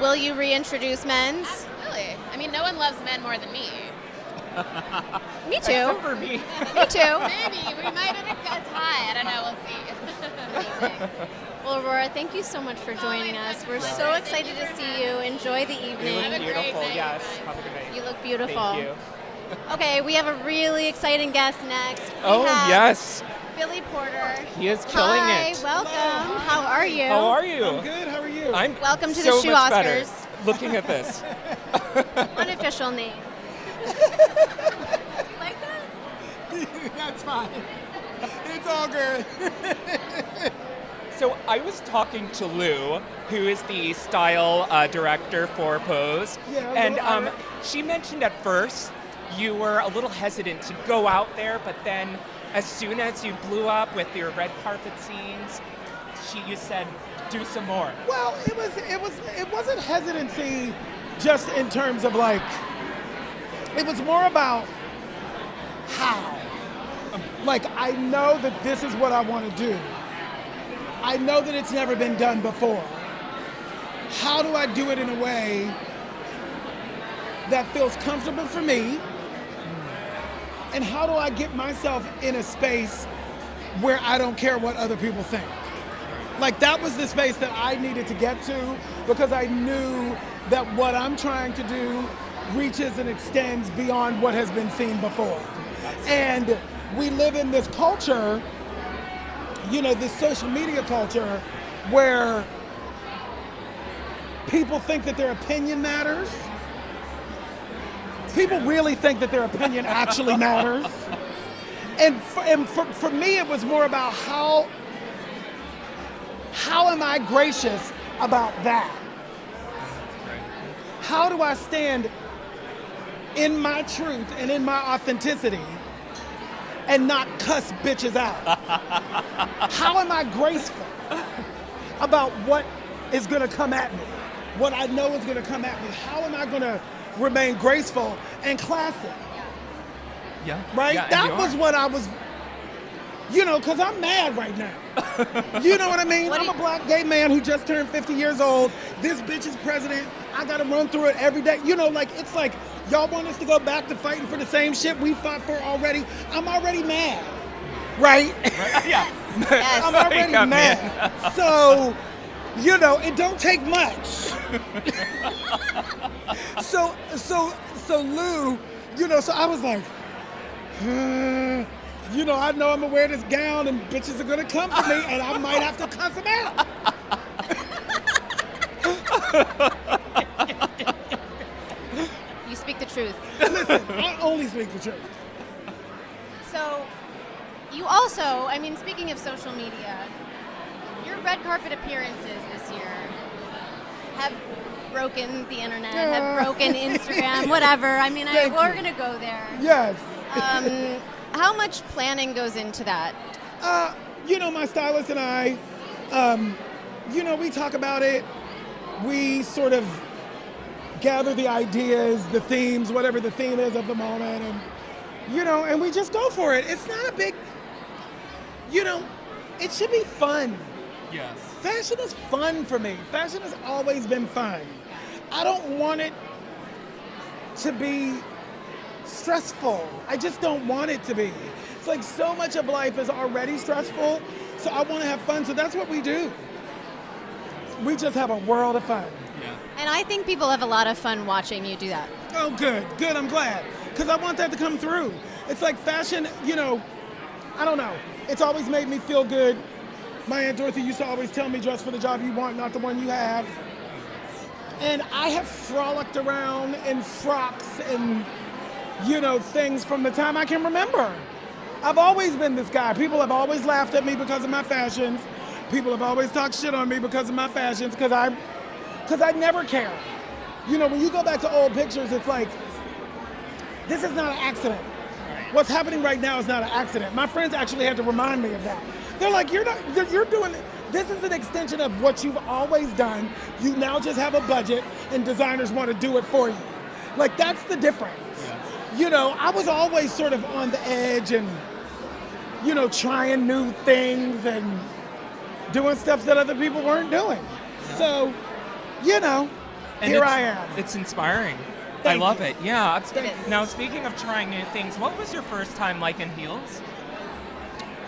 Will you reintroduce men's? Absolutely. I mean, no one loves men more than me. Me too. Except for me. Me too. Maybe. We might have a tie. I don't know. We'll see. Well, Aurora, thank you so much for joining us. We're so excited to see you. Enjoy the You evening. look a great beautiful. night, Yes. guys. Have a good night. You look beautiful. Thank you. Okay, we have a really exciting guest next. We Oh, have yes. Billy Porter. He is killing Hi, it. welcome. How are you? How are you? I'm good. How are you? I'm Welcome to the so Shoe much better Oscars. looking at this. Unofficial name. Like that? That's fine. It's all good. So I was talking to Lou, who is the style director for Pose, Yeah, and Lou, alright. she mentioned at first you were a little hesitant to go out there, but then as soon as you blew up with your red carpet scenes, you said, do some more. Well, it wasn't hesitancy just in terms of like, it was more about how. Like, I know that this is what I want to do. I know that it's never been done before. How do I do it in a way that feels comfortable for me? And how do I get myself in a space where I don't care what other people think? Like, that was the space that I needed to get to because I knew that what I'm trying to do reaches and extends beyond what has been seen before. And we live in this culture, this social media culture where people think that their opinion matters. People really think that their opinion actually matters. And for me, it was more about how am I gracious about that? How do I stand in my truth and in my authenticity and not cuss bitches out? How am I graceful about what is going to come at me? What I know is going to come at me? How am I going to remain graceful and classy? Yeah. Right? Yeah, that was what I was, because I'm mad right now. You know what I mean? I'm a black gay man who just turned 50 years old. This bitch is president. I got to run through it every day. It's like, y'all want us to go back to fighting for the same shit we fought for already? I'm already mad. Right? Yeah. Yes. I'm already mad. So, it don't take much. So Lou, so I was like, I know I'm gonna wear this gown and bitches are gonna come for me and I might have to cuss them out. You speak the truth. Listen, I only speak the truth. So, you also, speaking of social media, your red carpet appearances this year have broken the internet, have broken Instagram, whatever. We're going to go there. Yes. How much planning goes into that? My stylist and I, we talk about it. We sort of gather the ideas, the themes, whatever the theme is of the moment, and we just go for it. It's not a big, it should be fun. Yes. Fashion is fun for me. Fashion has always been fun. I don't want it to be stressful. I just don't want it to be. It's like so much of life is already stressful, so I want to have fun, so that's what we do. We just have a world of fun. Yeah. And I think people have a lot of fun watching you do that. Oh, good, I'm glad. Because I want that to come through. It's like fashion, I don't know. It's always made me feel good. My Aunt Dorothy used to always tell me, dress for the job you want, not the one you have. And I have frolicked around in frocks and, things from the time I can remember. I've always been this guy. People have always laughed at me because of my fashions. People have always talked shit on me because of my fashions, because I never care. When you go back to old pictures, it's like, this is not an accident. What's happening right now is not an accident. My friends actually had to remind me of that. They're like, you're doing, this is an extension of what you've always done. You now just have a budget and designers want to do it for you. Like, that's the difference. Yeah. I was always sort of on the edge and, trying new things and doing stuff that other people weren't doing. Yeah. So, and here I am. It's inspiring. I love it. Yeah. Now, speaking of trying new things, what was your first time like in heels?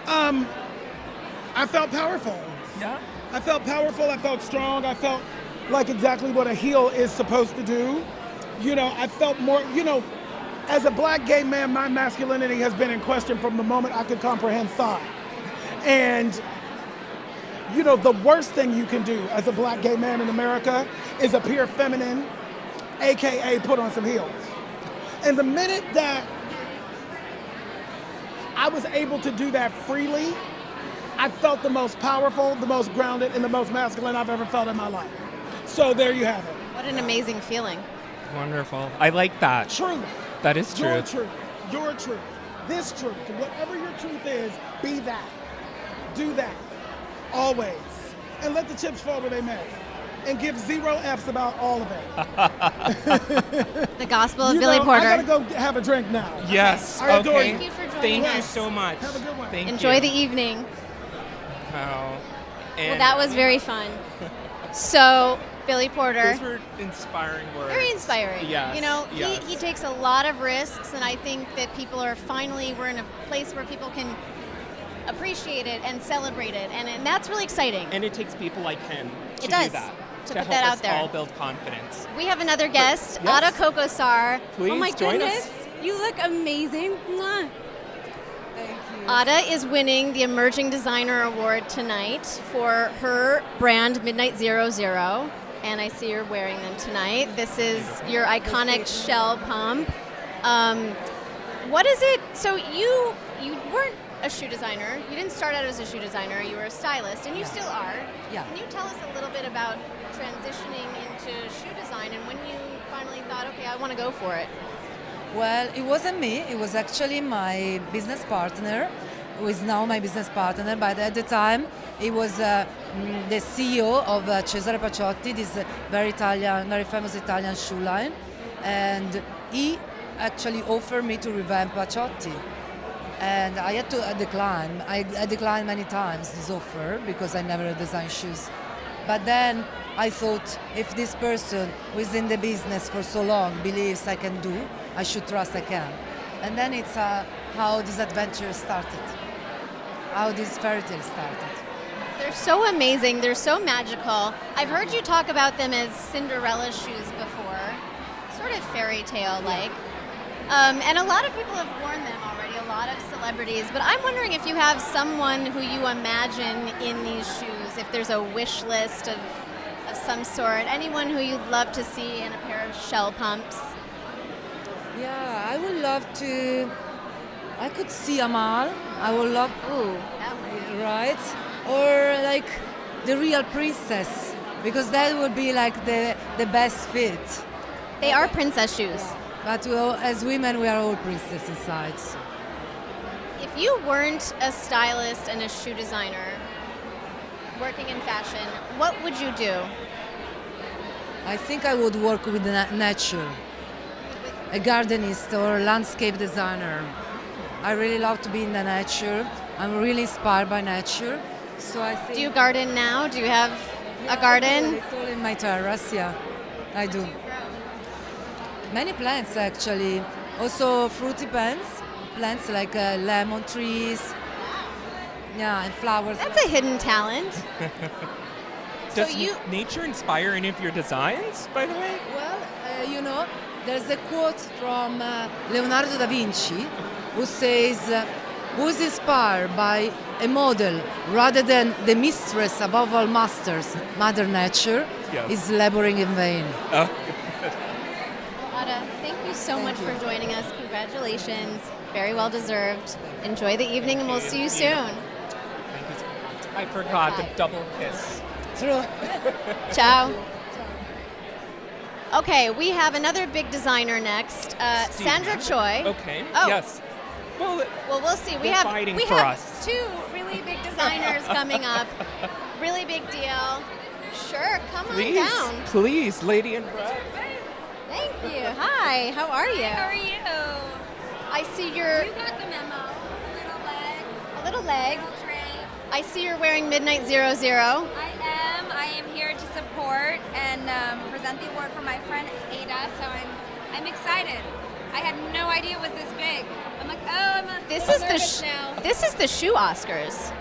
I felt powerful. Yeah? I felt powerful. I felt strong. I felt like exactly what a heel is supposed to do. I felt more, as a black gay man, my masculinity has been in question from the moment I could comprehend thought. And, the worst thing you can do as a black gay man in America is appear feminine, AKA put on some heels. And the minute that I was able to do that freely, I felt the most powerful, the most grounded, and the most masculine I've ever felt in my life. So there you have it. What an amazing feeling. Wonderful. I like that. Truth. That is true. Your truth. Your truth. This truth. Whatever your truth is, be that. Do that. Always. And let the chips fall where they may. And give 0 F's about all of it. The Gospel of Billy Porter. I gotta go have a drink now. Yes. I adore you. Thank you for joining us. Thank you so much. Have a good one. Enjoy the evening. Wow. Well, that was very fun. So, Billy Porter. Those were inspiring words. Very inspiring. Yes. Yes. He takes a lot of risks, and I think that we're in a place where people can appreciate it and celebrate it, and that's really exciting. And it takes people like him to It does. do that. to help put that us out there. all build confidence. We have another guest, Yes. Ada Kokosar. Please oh my join goodness, us. you look amazing. Mwah. Thank you. Ada is winning the Emerging Designer Award tonight for her brand Midnight 00, and I see you're wearing them tonight. This is your iconic shell pump. What is it? So you weren't a shoe designer. You didn't start out as a shoe designer. You were a stylist, and you still are. Yeah. Can you tell us a little bit about transitioning into shoe design and when you finally thought, okay, I want to go for it? Well, it wasn't me. It was actually my business partner, who is now my business partner. But at the time, it was the CEO of Cesare Paciotti, this very famous Italian shoe line, and he actually offered me to revamp Paciotti. And I had to decline. I declined many times this offer because I never designed shoes. But then I thought, if this person who is in the business for so long believes I can do, I should trust I can. And then it's how this adventure started, how this fairy tale started. They're so amazing. They're so magical. I've heard you talk about them as Cinderella shoes before, sort of fairy tale-like. And a lot of people have worn them already, a lot of celebrities. But I'm wondering if you have someone who you imagine in these shoes, if there's a wish list of some sort, anyone who you'd love to see in a pair of shell pumps. Yeah, I would love to. I could see Amal. I would love. Ooh, right? Or like the real princess, because that would be like the best fit. They are princess shoes. But as women, we are all princess inside. If you weren't a stylist and a shoe designer working in fashion, what would you do? I think I would work with nature, a gardenist or a landscape designer. I really love to be in the nature. I'm really inspired by nature. So I think. Do you garden now? Do you have a garden? It's all in my terrace, yeah. I do. Many plants actually. Also fruity plants like lemon trees. Yeah, and flowers. That's a hidden talent. Does nature inspire any of your designs, by the way? Well, there's a quote from Leonardo da Vinci who says, who's inspired by a model rather than the mistress above all masters, Mother Nature, is laboring in vain. Ada, thank you so much for joining us. Congratulations. Very well deserved. Enjoy the evening and we'll see you soon. Thank you. I forgot the double kiss. True. Ciao. Okay, we have another big designer next. Sandra Choi. Okay. Oh. Yes. Well, we'll see. We they're have fighting for us. two really big designers coming up. Really big deal. Sure, come on down. Please, lady in red. Thank you. Hi, how are you? How are you? I see you're You got the memo. a little leg. Little tray. I see you're wearing Midnight 00. I am here to support and present the award for my friend Ada. So I'm excited. I had no idea it was this big. I'm like, I'm This a is little nervous now. This is the shoe Oscars.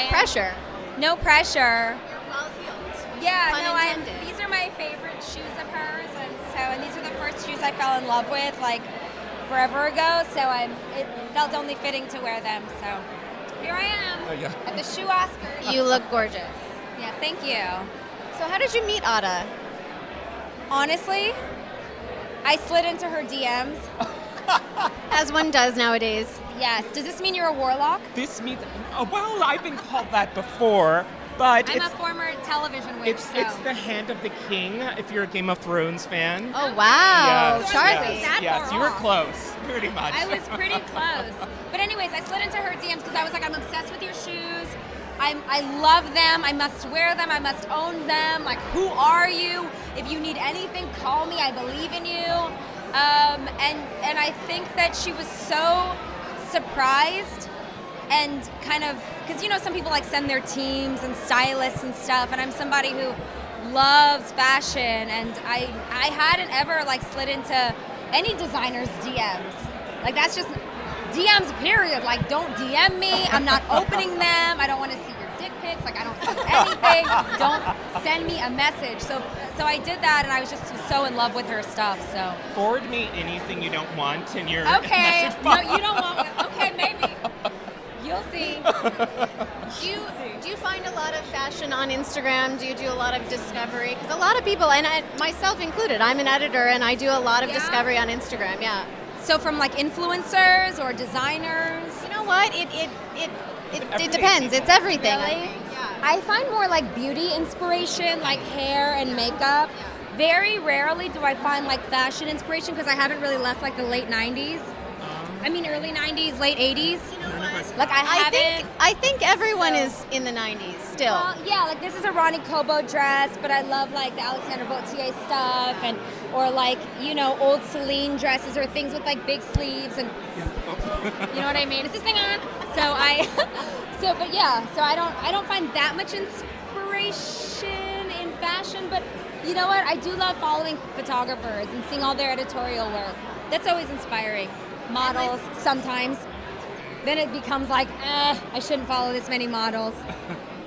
Pressure. No pressure. You're well heeled. Yeah, Pun no, intended. these are my favorite shoes of hers, and these are the first shoes I fell in love with like forever ago. So it felt only fitting to wear them. So here I am at the shoe Oscars. You look gorgeous. Yeah, thank you. So how did you meet Ada? Honestly, I slid into her DMs. As one does nowadays. Yes. Does this mean you're a warlock? This means, well, I've been called that before, but I'm a former television witch. it's the hand of the king. If you're a Game of Thrones fan. Oh wow, Yes, Charlie. Yes, you were close, pretty much. I was pretty close. But anyways, I slid into her DMs because I was like, I'm obsessed with your shoes. I love them. I must wear them. I must own them. Like, who are you? If you need anything, call me. I believe in you. And I think that she was so surprised and kind of, because some people like send their teams and stylists and stuff, and I'm somebody who loves fashion, and I hadn't ever like slid into any designer's DMs. Like, that's just DMs, period. Like, don't DM me. I'm not opening them. I don't want to see your dick pics. Like, I don't see anything. Don't send me a message. So I did that, and I was just so in love with her stuff. So Forward me anything you don't want in your okay, message no, box. you don't want. Okay, maybe. You'll see. Do you find a lot of fashion on Instagram? Do you do a lot of discovery? Because a lot of people, and myself included, I'm an editor, and I do a lot of discovery on Instagram. Yeah. So from like influencers or designers? You know what? It depends. It's everything. I Really? think. Yeah. I find more like beauty inspiration, like hair and makeup. Very rarely do I find like fashion inspiration because I haven't really left like the late 90s. I mean early 90s, late 80s. Like I think everyone is in the 90s still. Well, yeah, like this is a Ronnie Kobo dress, but I love like the Alexander Vautier stuff, and or like, you know, old Celine dresses or things with like big sleeves, and you know what I mean? Is this thing on? So I don't find that much inspiration in fashion, but you know what? I do love following photographers and seeing all their editorial work. That's always inspiring. Models sometimes. Then it becomes like, I shouldn't follow this many models.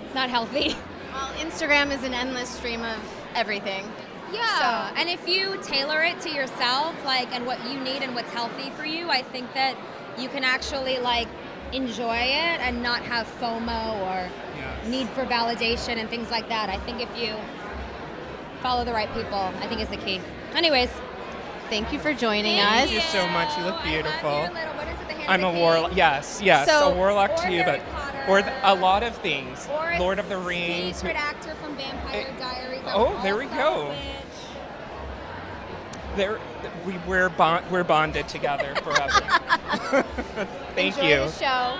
It's not healthy. Well, Instagram is an endless stream of everything. Yeah, and if you tailor it to yourself, like, and what you need and what's healthy for you, I think that you can actually like enjoy it and not have FOMO or need for validation and things like that. I think if you follow the right people, I think is the key. Anyways, thank you for joining us. Thank you so much. You look beautiful. What is it, the hand I'm of a the warlock. king? Yes, So- a warlock Or to you, Harry but Potter. a lot of things. Or a Lord of the Rings. secret actor from Vampire Diaries. that Oh, was there we also go. a witch. There, we're bonded together forever. Thank Enjoy you. the show.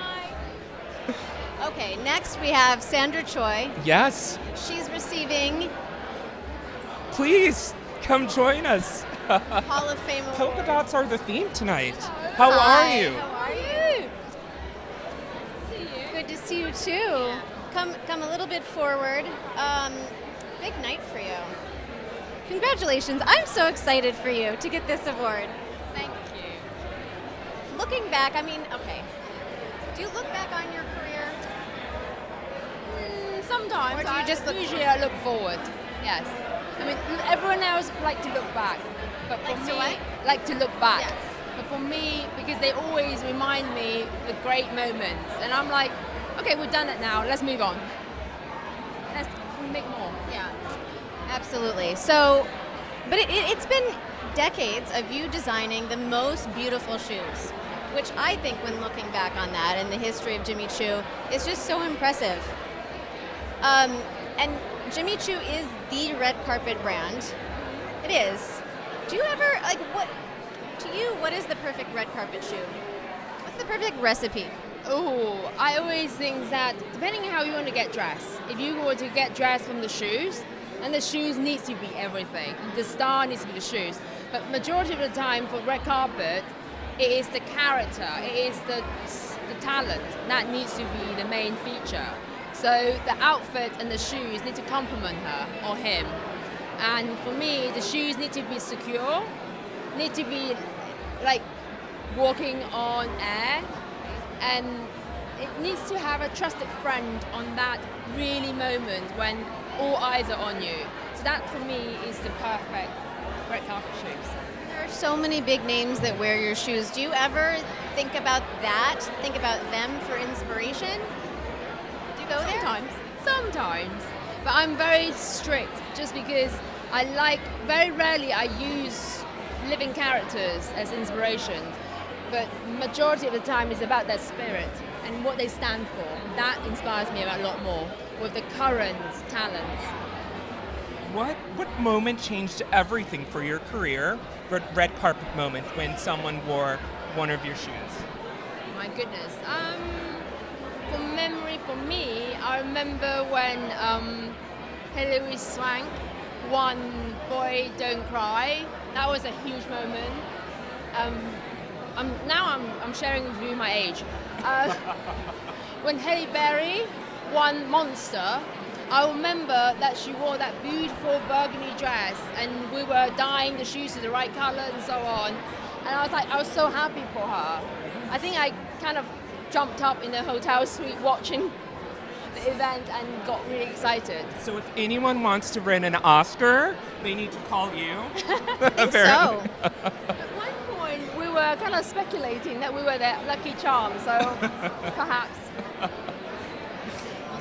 Okay, next we have Sandra Choi. Yes, She's receiving please come join us. Hall of Fame Polka award. dots are the theme tonight. How are you? How are you? Good to see you too. Come a little bit forward. Big night for you. Congratulations. I'm so excited for you to get this award. Thank you. Looking back, I mean, okay. Do you look back on your career? Sometimes. Or do you just look usually I look forward. Yes. I mean, everyone else like to look back, but for Like to me, what? like to look back. Yes. But for me, because they always remind me the great moments, and I'm like, okay, we've done it now. Let's move on. Let's make more. Yeah, absolutely. So, but it's been decades of you designing the most beautiful shoes, which I think, when looking back on that and the history of Jimmy Choo, is just so impressive. And Jimmy Choo is the red carpet brand. It is. Do you ever, like, what is the perfect red carpet shoe? What's the perfect recipe? Oh, I always think that depending on how you want to get dressed, if you were to get dressed from the shoes, and the shoes needs to be everything. The star needs to be the shoes. But majority of the time for red carpet, it is the character, it is the talent that needs to be the main feature. So the outfit and the shoes need to complement her or him. And for me, the shoes need to be secure, need to be like walking on air, and it needs to have a trusted friend on that really moment when all eyes are on you. So that for me is the perfect red carpet shoes. There are so many big names that wear your shoes. Do you ever think about that? Think about them for inspiration? Do you go there? Sometimes. But I'm very strict just because I like, very rarely I use living characters as inspiration. But majority of the time it's about their spirit and what they stand for. That inspires me a lot more with the current talent. What moment changed everything for your career? Red carpet moment when someone wore one of your shoes. My goodness. For memory for me, I remember when Hilary Swank won Boy Don't Cry. That was a huge moment. I'm sharing with you my age. When Halle Berry won Monster, I remember that she wore that beautiful burgundy dress, and we were dyeing the shoes to the right color and so on. And I was so happy for her. I think I kind of jumped up in the hotel suite watching the event and got really excited. So if anyone wants to win an Oscar, they need to call you. I think so. At one point, we were kind of speculating that we were their lucky charm, so perhaps.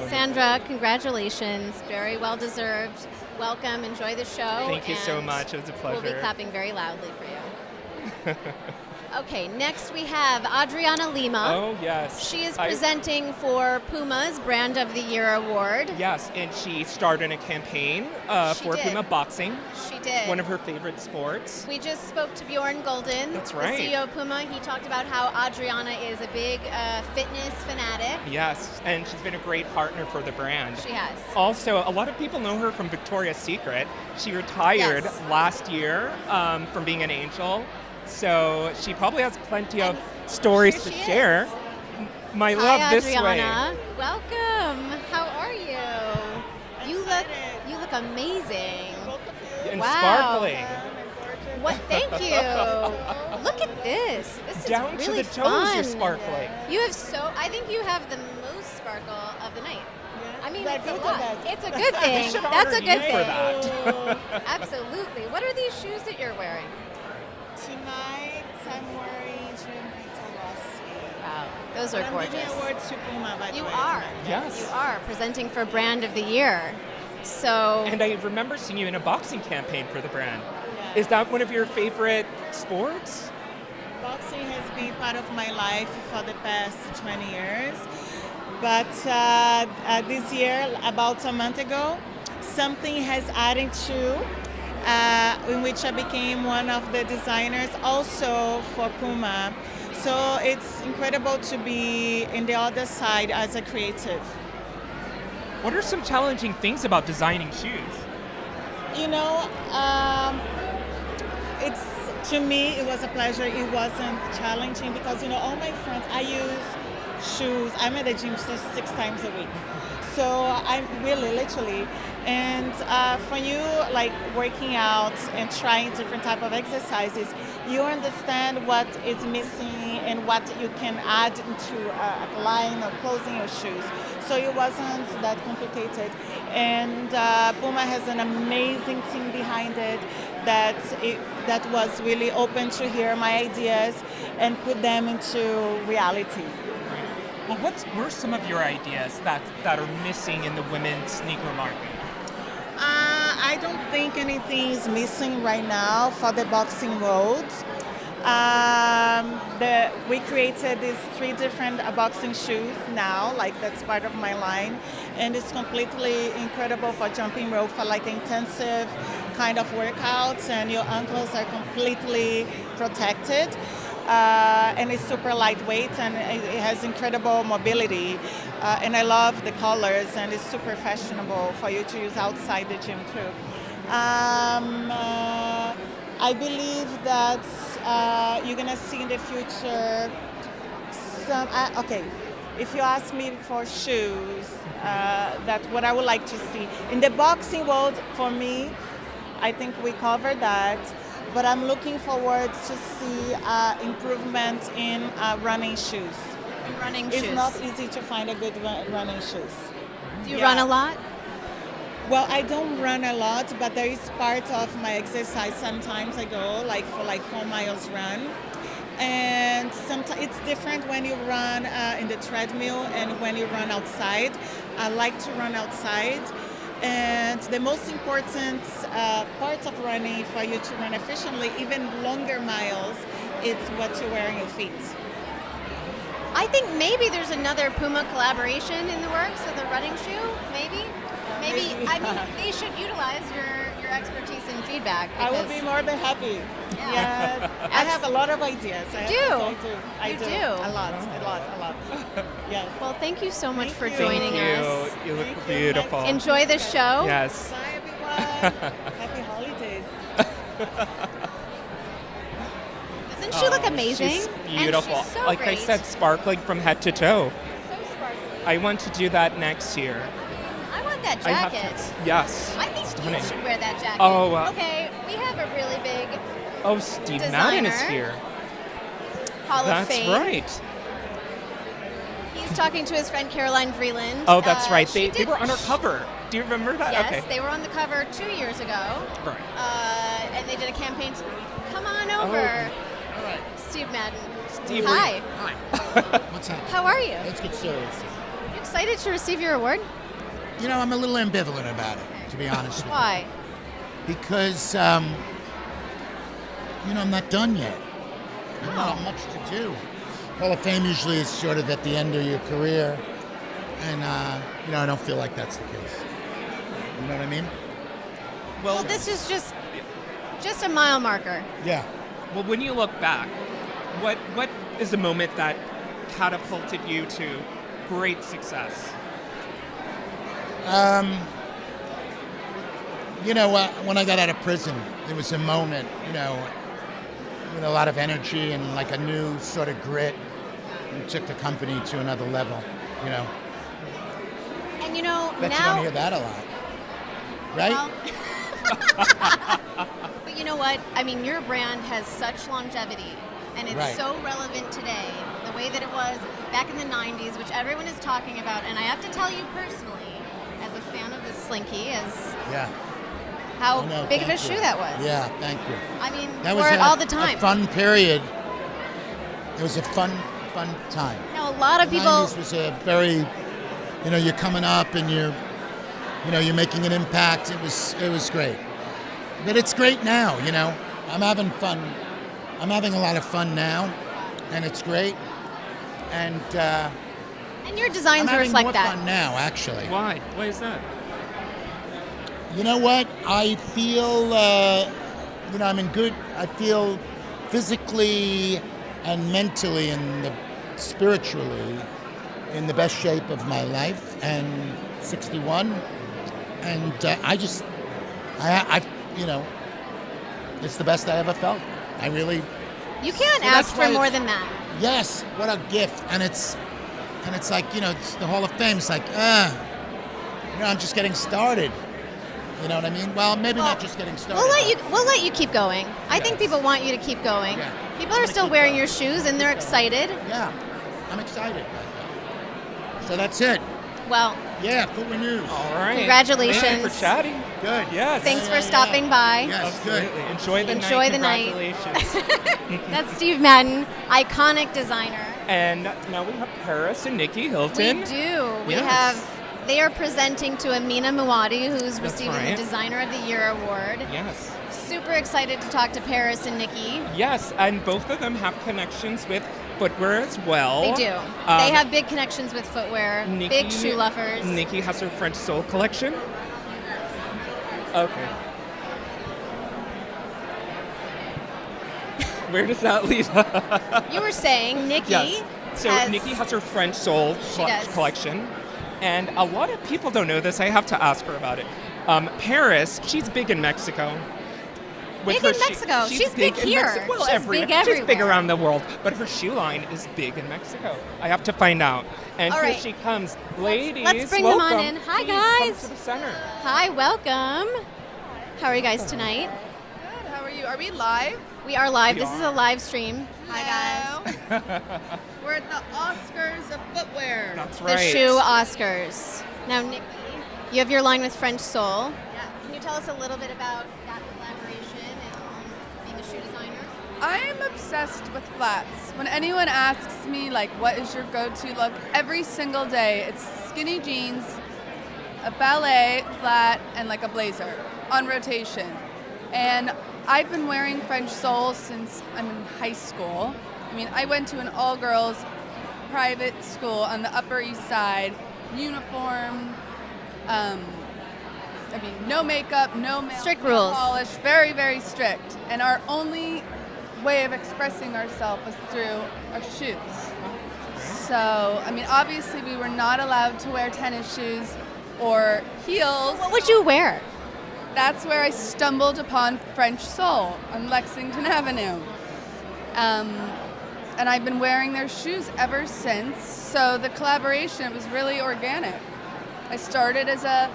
Sandra, congratulations. Very well deserved. Welcome. Enjoy the show. Thank you so and much. It was a pleasure. We'll be clapping very loudly for you. Okay, next we have Adriana Lima. Oh, yes. She is presenting for Puma's Brand of the Year award. Yes, and she started a campaign for did. Puma boxing. She did. One of her favorite sports. We just spoke to Bjorn Golden, That's right. the CEO of Puma. He talked about how Adriana is a big fitness fanatic. Yes, and she's been a great partner for the brand. She has. Also, a lot of people know her from Victoria's Secret. She retired last year from being an angel. So she probably has plenty of stories to share. My love Hi, this Adriana. way. Welcome. How are you? You look amazing. And wow. sparkling. What? Thank you. Look at this. This is Down really to the toes, fun. you're sparkling. You have I think you have the most sparkle of the night. I mean, it's a good or lot. bad? It's a good We thing. should That's a honor good you for thing. that. Absolutely. What are these shoes that you're wearing? Tonight I'm wearing Gym Vita Rossi. Wow, those are I'm gorgeous. giving awards to Puma, by the You way. are. tonight. Yes. You are presenting for Brand of the Year. So. And I remember seeing you in a boxing campaign for the brand. Is that one of your favorite sports? Boxing has been part of my life for the past 20 years. But this year, about a month ago, something has added to in which I became one of the designers also for Puma. So it's incredible to be in the other side as a creative. What are some challenging things about designing shoes? You know, to me it was a pleasure. It wasn't challenging because all my friends, I use shoes. I'm at the gym 6 times a week. So I'm really literally, and for you like working out and trying different type of exercises, you understand what is missing and what you can add into a line or closing your shoes. So it wasn't that complicated. And Puma has an amazing team behind it that was really open to hear my ideas and put them into reality. Well, what were some of your ideas that are missing in the women's sneaker market? I don't think anything is missing right now for the boxing world. We created these 3 different boxing shoes now, like that's part of my line, and it's completely incredible for jumping rope for like intensive kind of workouts, and your ankles are completely protected. And it's super lightweight and it has incredible mobility. And I love the colors, and it's super fashionable for you to use outside the gym too. I believe that you're gonna see in the future some. If you ask me for shoes, that's what I would like to see in the boxing world. For me, I think we covered that. But I'm looking forward to see improvement in running shoes. It's not easy to find a good running shoes. Do you run a lot? Well, I don't run a lot, but there is part of my exercise. Sometimes I go for 4 miles run. And sometimes it's different when you run in the treadmill and when you run outside. I like to run outside. And the most important part of running for you to run efficiently, even longer miles, it's what you wear on your feet. I think maybe there's another Puma collaboration in the works with a running shoe. Maybe. I mean, they should utilize your expertise and feedback. I will be more than happy. Yeah. Yes, I have a lot of ideas. I do. A lot. Yes. Well, thank you so much for Thank joining you. us. You look beautiful. Enjoy the show. Yes. Bye, everyone. Happy holidays. Doesn't she look amazing? She's beautiful. And she's so like great. I said, sparkling from head to toe. So sparkly. I want to do that next year. I want that I have jacket. to. Yes. I think Stunning. you should wear that jacket. Oh, okay, we have a really big Oh, Steve Madden is designer. here. Hall of That's Fame. right. He's He's talking to his friend Caroline Vreeland. Oh, that's right. she They did- were on our cover. Do you remember that? Yes, Okay. they were on the cover 2 years ago. Right. And they did a campaign to come on over. All right. Steve Madden. Steve, Hi. What's up? How are you? Let's get serious. You excited to receive your award? You know, I'm a little ambivalent about it, to be honest with you. Why? Because, you know, I'm not done yet. There's not much to do. Hall of Fame usually is sort of at the end of your career, and, you know, I don't feel like that's the case. You know what I mean? Well, this is just a mile marker. Yeah. Well, when you look back, what is the moment that catapulted you to great success? You know, when I got out of prison, it was a moment, you know, with a lot of energy and like a new sort of grit, and took the company to another level, you know. And you know, Bet you now... don't hear that a lot, right? Well, but you know what? I mean, your brand has such longevity, and it's Right. so relevant today, the way that it was back in the 90s, which everyone is talking about. And I have to tell you personally, as a fan of the Slinky, Yeah. how I know, big of a thank you. shoe that was. Yeah, thank you. I mean, That wore was it all the time. a fun period. It was a fun time. Now, a lot of The people... 90s was a very, you know, you're coming up and you're making an impact. It was great. But it's great now, you know. I'm having fun. I'm having a lot of fun now, and it's great. And your designs I'm having reflect more that. fun now, actually. Why? Why is that? You know what? I feel, you know, I feel physically and mentally and spiritually in the best shape of my life, and 61. And I you know, it's the best I ever felt. I really... You can't So ask that's for why more it's- than that. Yes, what a gift. And it's like, you know, it's the Hall of Fame. It's like, you know, I'm just getting started. You know what I mean? Well, maybe not just getting started. We'll let you keep going. I think people want you to keep going. Yeah. People I'm are gonna still keep wearing going. your shoes and they're excited. Yeah, I'm excited. So that's it. Well, Yeah, Footwear News. All right. Congratulations. Thank you for chatting. Good. Yes. thanks for stopping by. Yes, good. Absolutely. Enjoy the night. Enjoy the night. Congratulations. That's Steve Madden, iconic designer. And now we have Paris and Nikki Hilton. We do. We Yes. have. They are presenting to Amina Muaddi, who's That's receiving right. the Designer of the Year award. Yes. Super excited to talk to Paris and Nikki. Yes, and both of them have connections with footwear as well. They do. They have big connections with footwear, big shoe lovers. Nikki has her French Soul collection. Okay. Where does that lead? You were saying Nikki. Yes. So has, Nikki has her French Soul She does. collection. And a lot of people don't know this. I have to ask her about it. Paris, she's big in Mexico. Big in Mexico. She's big in here. Mexico. Well, She's big She's big everywhere. around the world. But her shoe line is big in Mexico. I have to find out. And All here right. she comes. Ladies, Let's bring them welcome. on in. Hi, Please come guys. to the center. Hi, welcome. How are you guys tonight? Good. How are you? Are we live? We are live. We This is are. a live stream. Hi, guys. We're at the Oscars of footwear. That's The right. shoe Oscars. Now, Nikki, you have your line with French Soul. Can you tell us a little bit about that collaboration and being a shoe designer? I'm obsessed with flats. When anyone asks me, like, what is your go-to look, every single day, it's skinny jeans, a ballet flat, and like a blazer on rotation. And I've been wearing French Soul since I'm in high school. I mean, I went to an all-girls private school on the Upper East Side, uniform, no makeup, no nail Strict rules. polish, very, very strict. And our only way of expressing ourselves was through our shoes. So, I mean, obviously we were not allowed to wear tennis shoes or heels. What would you wear? That's where I stumbled upon French Soul on Lexington Avenue. And I've been wearing their shoes ever since. So the collaboration was really organic. I started as a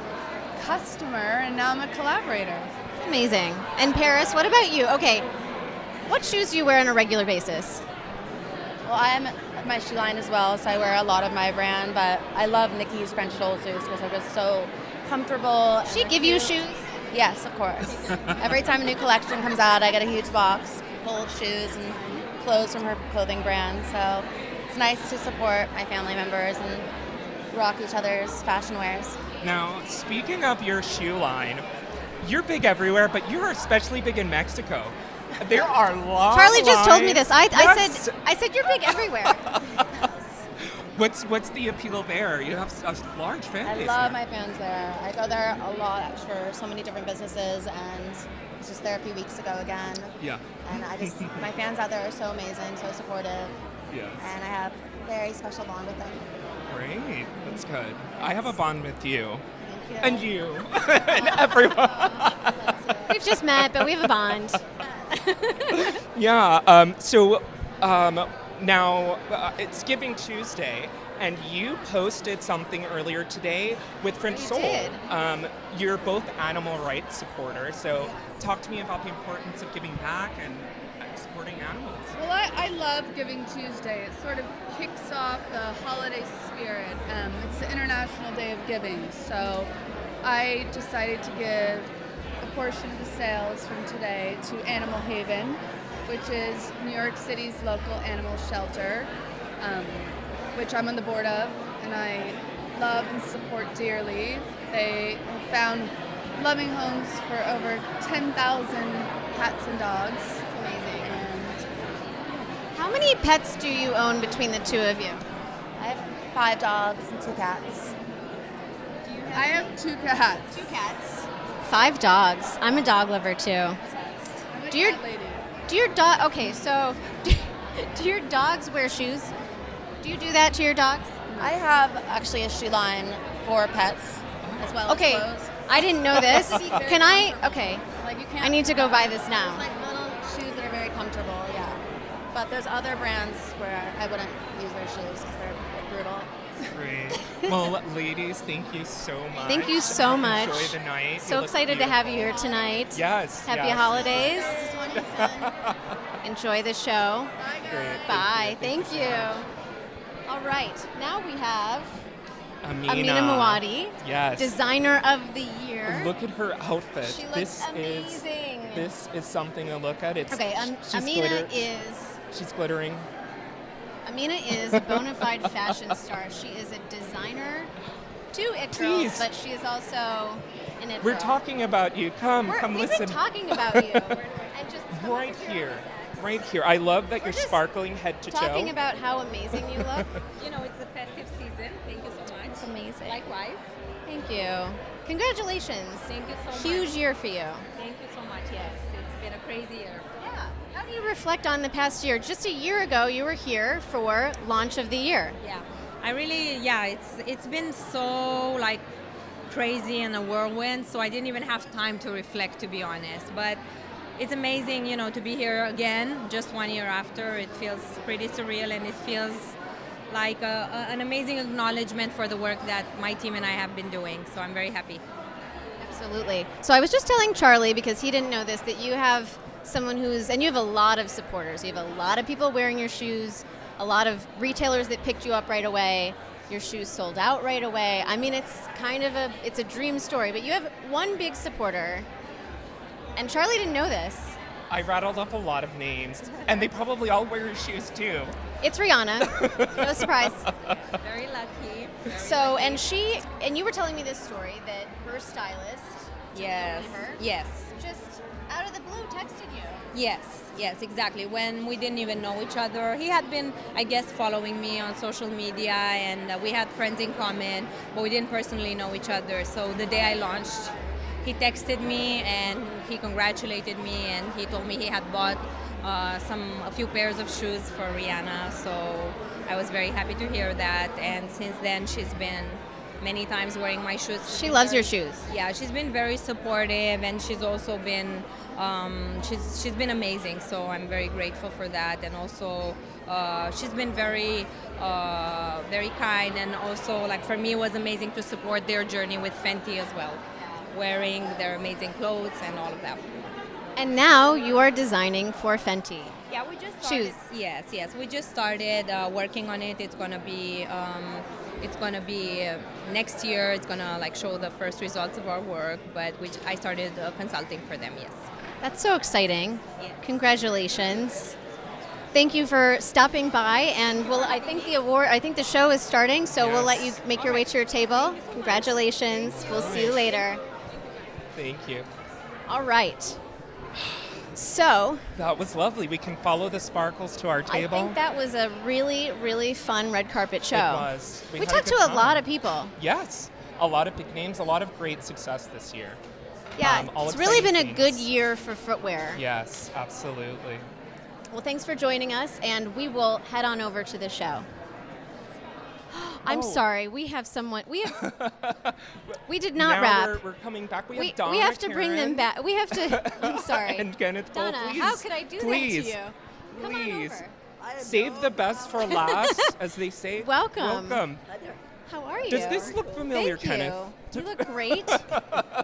customer and now I'm a collaborator. Amazing. And Paris, what about you? Okay, what shoes do you wear on a regular basis? Well, I am my shoe line as well, so I wear a lot of my brand, but I love Nikki's French sole shoes because they're just so comfortable. She give you shoes? Yes, of course. Every time a new collection comes out, I get a huge box full of shoes and clothes from her clothing brand. So it's nice to support my family members and rock each other's fashion wears. Now, speaking of your shoe line, you're big everywhere, but you're especially big in Mexico. There are long Charlie just told me lines. this. I Yes. said you're big everywhere. What's the appeal there? You have a large fan I base. love there. my fans there. I go there a lot for so many different businesses, and I was just there a few weeks ago again. Yeah. And my fans out there are so amazing, so supportive, Yeah. and I have a very special bond with them. Great. That's good. I have a bond with you. Thank And you. And everyone. We've just met, but we have a bond. Yeah. Now it's Giving Tuesday, and you posted something earlier today with French I Soul. did. You're both animal rights supporters, so talk to me about the importance of giving back and supporting animals. Well, I love Giving Tuesday. It sort of kicks off the holiday spirit. It's the International Day of Giving, so I decided to give a portion of the sales from today to Animal Haven, which is New York City's local animal shelter, which I'm on the board of, and I love and support dearly. They have found loving homes for over 10,000 cats and dogs. Amazing. How many pets do you own between the two of you? I have 5 dogs and 2 cats. I have 2 cats. 2 cats. 5 dogs. I'm a dog lover too. Do your dog? Okay, so do your dogs wear shoes? Do you do that to your dogs? I have actually a shoe line for pets as well Okay, as clothes. I didn't know this. Can I? Okay, Like you can't I need to go buy this now. It's like little shoes that are very comfortable, yeah. But there's other brands where I wouldn't use their shoes because they're brutal. Great. Well, ladies, thank you so much. Thank you so much. Enjoy the night. You So look excited to have you here beautiful. tonight. Yes. Happy yes. holidays. Enjoy the show. Great. Bye. Thank you. All right. Now we have Amina Muaddi, Yes. designer of the year. Look at her outfit. She looks this amazing. This is something to look at. It's Okay, she's Amina is She's glittering. Amina is a bona fide fashion star. She is a designer to It Girls, Please. but she is also an It We're Girl. talking about you. Come We've listen. been talking about you. And just come Right over here. Right here. I love that you're just sparkling head to toe. talking about how amazing you look. You know, it's the festive season. Thank you so much. It's amazing. Likewise. Thank you. Congratulations. Thank you so much. Huge year for you. Thank you so much. Yes, it's been a crazy year. Yeah. How do you reflect on the past year? Just a year ago, you were here for launch of the year. Yeah, I really, it's been so like crazy and a whirlwind, so I didn't even have time to reflect, to be honest. But it's amazing, you know, to be here again, just 1 year after. It feels pretty surreal, and it feels like an amazing acknowledgement for the work that my team and I have been doing. So I'm very happy. Absolutely. So I was just telling Charlie, because he didn't know this, that you have someone and you have a lot of supporters. You have a lot of people wearing your shoes, a lot of retailers that picked you up right away. Your shoes sold out right away. I mean, it's kind of it's a dream story, but you have one big supporter, and Charlie didn't know this. I rattled off a lot of names, and they probably all wear your shoes too. It's Rihanna. No surprise. Very lucky. So, and you were telling me this story that her stylist, Yes. her, Yes. just out of the blue texted you. Yes, exactly. When we didn't even know each other. He had been, I guess, following me on social media, and we had friends in common, but we didn't personally know each other. So the day I launched, he texted me and he congratulated me, and he told me he had bought a few pairs of shoes for Rihanna. So I was very happy to hear that, and since then she's been many times wearing my shoes. She loves your shoes. Yeah, she's been very supportive, and she's also been she's been amazing. So I'm very grateful for that, and also she's been very very kind, and also like for me it was amazing to support their journey with Fenty as well, wearing their amazing clothes and all of that. And now you are designing for Fenty. Yeah, we just started. Shoes. Yes. We just started working on it. It's gonna be next year. It's gonna like show the first results of our work. But I started consulting for them. Yes. That's so exciting. Congratulations. Thank you for stopping by, and I think the show is starting, so we'll let you make your way to your table. Congratulations. We'll see you later. Thank you. All right. So that was lovely. We can follow the sparkles to our table. I think that was a really, really fun red carpet show. It was. We had talked good to a time. lot of people. Yes, a lot of big names, a lot of great success this year. Yeah, all it's really been exciting a good things. year for footwear. Yes, absolutely. Well, thanks for joining us, and we will head on over to the show. I'm sorry, we have someone. We did not now wrap. We're coming back. We have Donna. We have to bring them Karen, back. We have to. I'm sorry. and Kenneth Cole. Donna, Please, how could I do please, that to you? Come on please. over. Save the best for last, as they say. Welcome. Welcome. How are you? Does this look familiar, Thank Kenneth? You look great.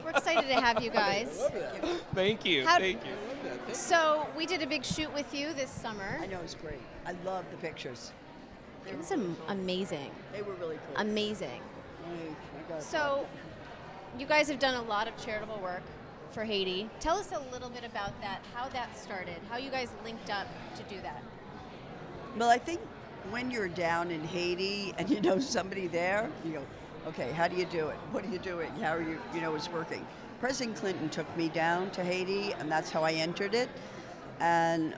We're excited to have you guys. Thank you. How- Thank you. So we did a big shoot with you this summer. I know, it's great. I love the pictures. It was amazing. They were really cool. Amazing. I got So you guys have done a lot of charitable work for Haiti. Tell us a little bit about that, how that started, how you guys linked up to do that. Well, I think when you're down in Haiti and you know somebody there, you go, okay, how do you do it? What are you doing? How are you, it's working. President Clinton took me down to Haiti, and that's how I entered it. And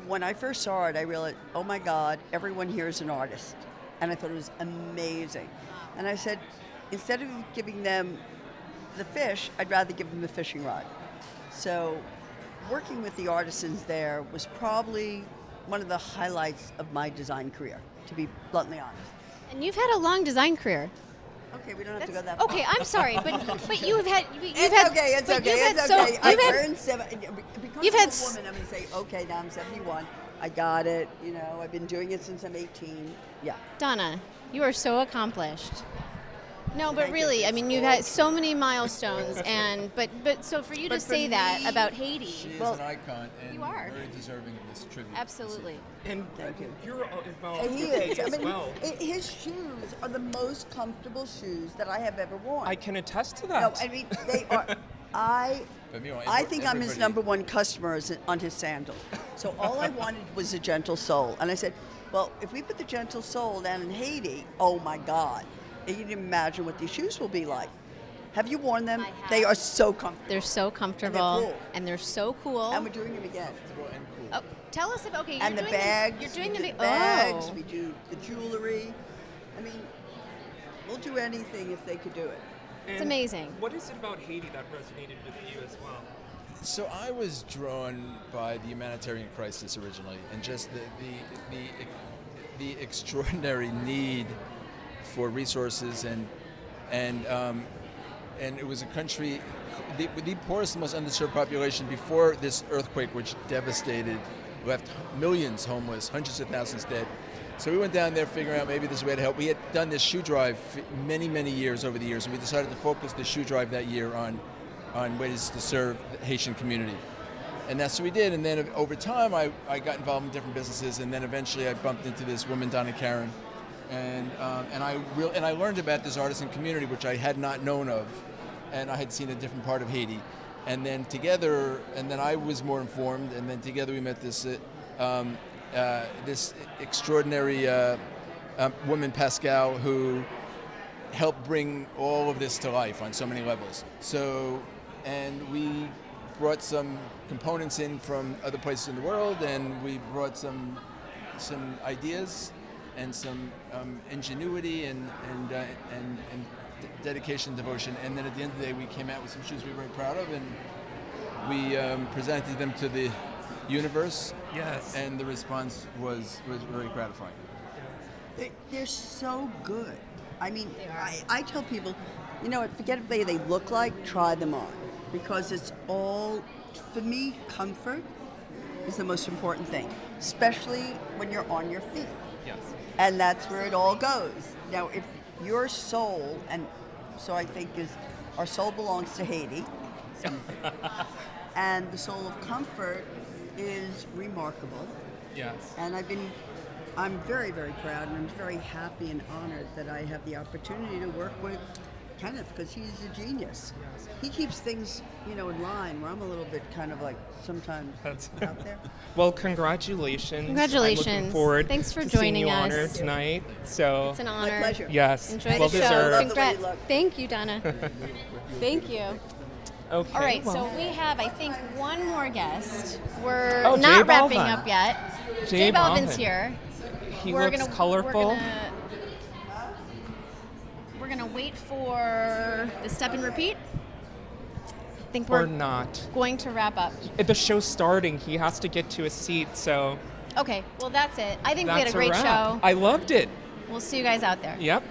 when I first saw it, I realized, oh my God, everyone here is an artist. And I thought it was amazing. And I said, instead of giving them the fish, I'd rather give them the fishing rod. So working with the artisans there was probably one of the highlights of my design career, to be bluntly honest. And you've had a long design career. Okay, we don't have to go that far. Okay, I'm sorry, but you've had It's okay. I turned 7. Because you've I'm had a woman, I'm going to say, okay, now I'm 71. I got it. I've been doing it since I'm 18. Yeah. Donna, you are so accomplished. No, but Thank really, you. I mean, you've had so many milestones, and but so for you to But for say that me, about Haiti, She is well, an icon and you are. very deserving of this tribute. Absolutely. And Thank you. you're involved And he with is. Haiti I as mean, well. his shoes are the most comfortable shoes that I have ever worn. I can attest to No, that. I mean, they are. But meanwhile, I think I'm his everybody- number one customer on his sandals. So all I wanted was a gentle sole. And I said, well, if we put the gentle sole down in Haiti, oh my God. And you can imagine what these shoes will be like. Have you worn them? They are so comfortable. They're so comfortable, cool. and they're so cool. And we're doing them again. Oh, tell us about And the bags. You're doing we the do bags. Oh. We do the jewelry. I mean, we'll do anything if they could do it. It's amazing. What is it about Haiti that resonated with you as well? So I was drawn by the humanitarian crisis originally, and just the extraordinary need for resources and it was a country, the poorest and most underserved population before this earthquake, which devastated, left millions homeless, hundreds of thousands dead. So we went down there figuring out maybe there's a way to help. We had done this shoe drive for many, many years over the years, and we decided to focus the shoe drive that year on ways to serve the Haitian community. And that's what we did. And then over time, I got involved in different businesses, and then eventually I bumped into this woman, Donna Karen, and I learned about this artisan community, which I had not known of, and I had seen a different part of Haiti. And then I was more informed, and then together we met this this extraordinary woman, Pascal, who helped bring all of this to life on so many levels. So, and we brought some components in from other places in the world, and we brought some ideas and some ingenuity and dedication, devotion. And then at the end of the day, we came out with some shoes we were very proud of, and we presented them to the universe. Yes. And the response was very gratifying. They're so good. I mean, I tell people, forget what they look like, try them on. Because it's all, for me, comfort is the most important thing, especially when you're on your feet. Yes. And that's where it all goes. Now, if your soul, and so I think our soul belongs to Haiti, and the Soul of Comfort is remarkable. Yes. And I'm very, very proud, and I'm very happy and honored that I have the opportunity to work with Kenneth, because he's a genius. He keeps things, in line, where I'm a little bit kind of like sometimes out there. Well, congratulations. Congratulations. I'm looking forward Thanks for to joining seeing you us. on air tonight. So It's an honor. My pleasure. Yes. Enjoy well the show. deserved. Congrats. Thank you, Donna. Thank you. Okay. All right, well. so we have, I think, one more guest. We're Oh, not Jay wrapping Balvin. up yet. Jay Balvin's Balvin. here. He We're looks gonna, colorful. We're gonna wait for the step and repeat. I think Or we're not. going to wrap up. If the show's starting, he has to get to a seat, so Okay, well that's it. I think we had that's a great wrap. show. I loved it. We'll see you guys out there. Yep.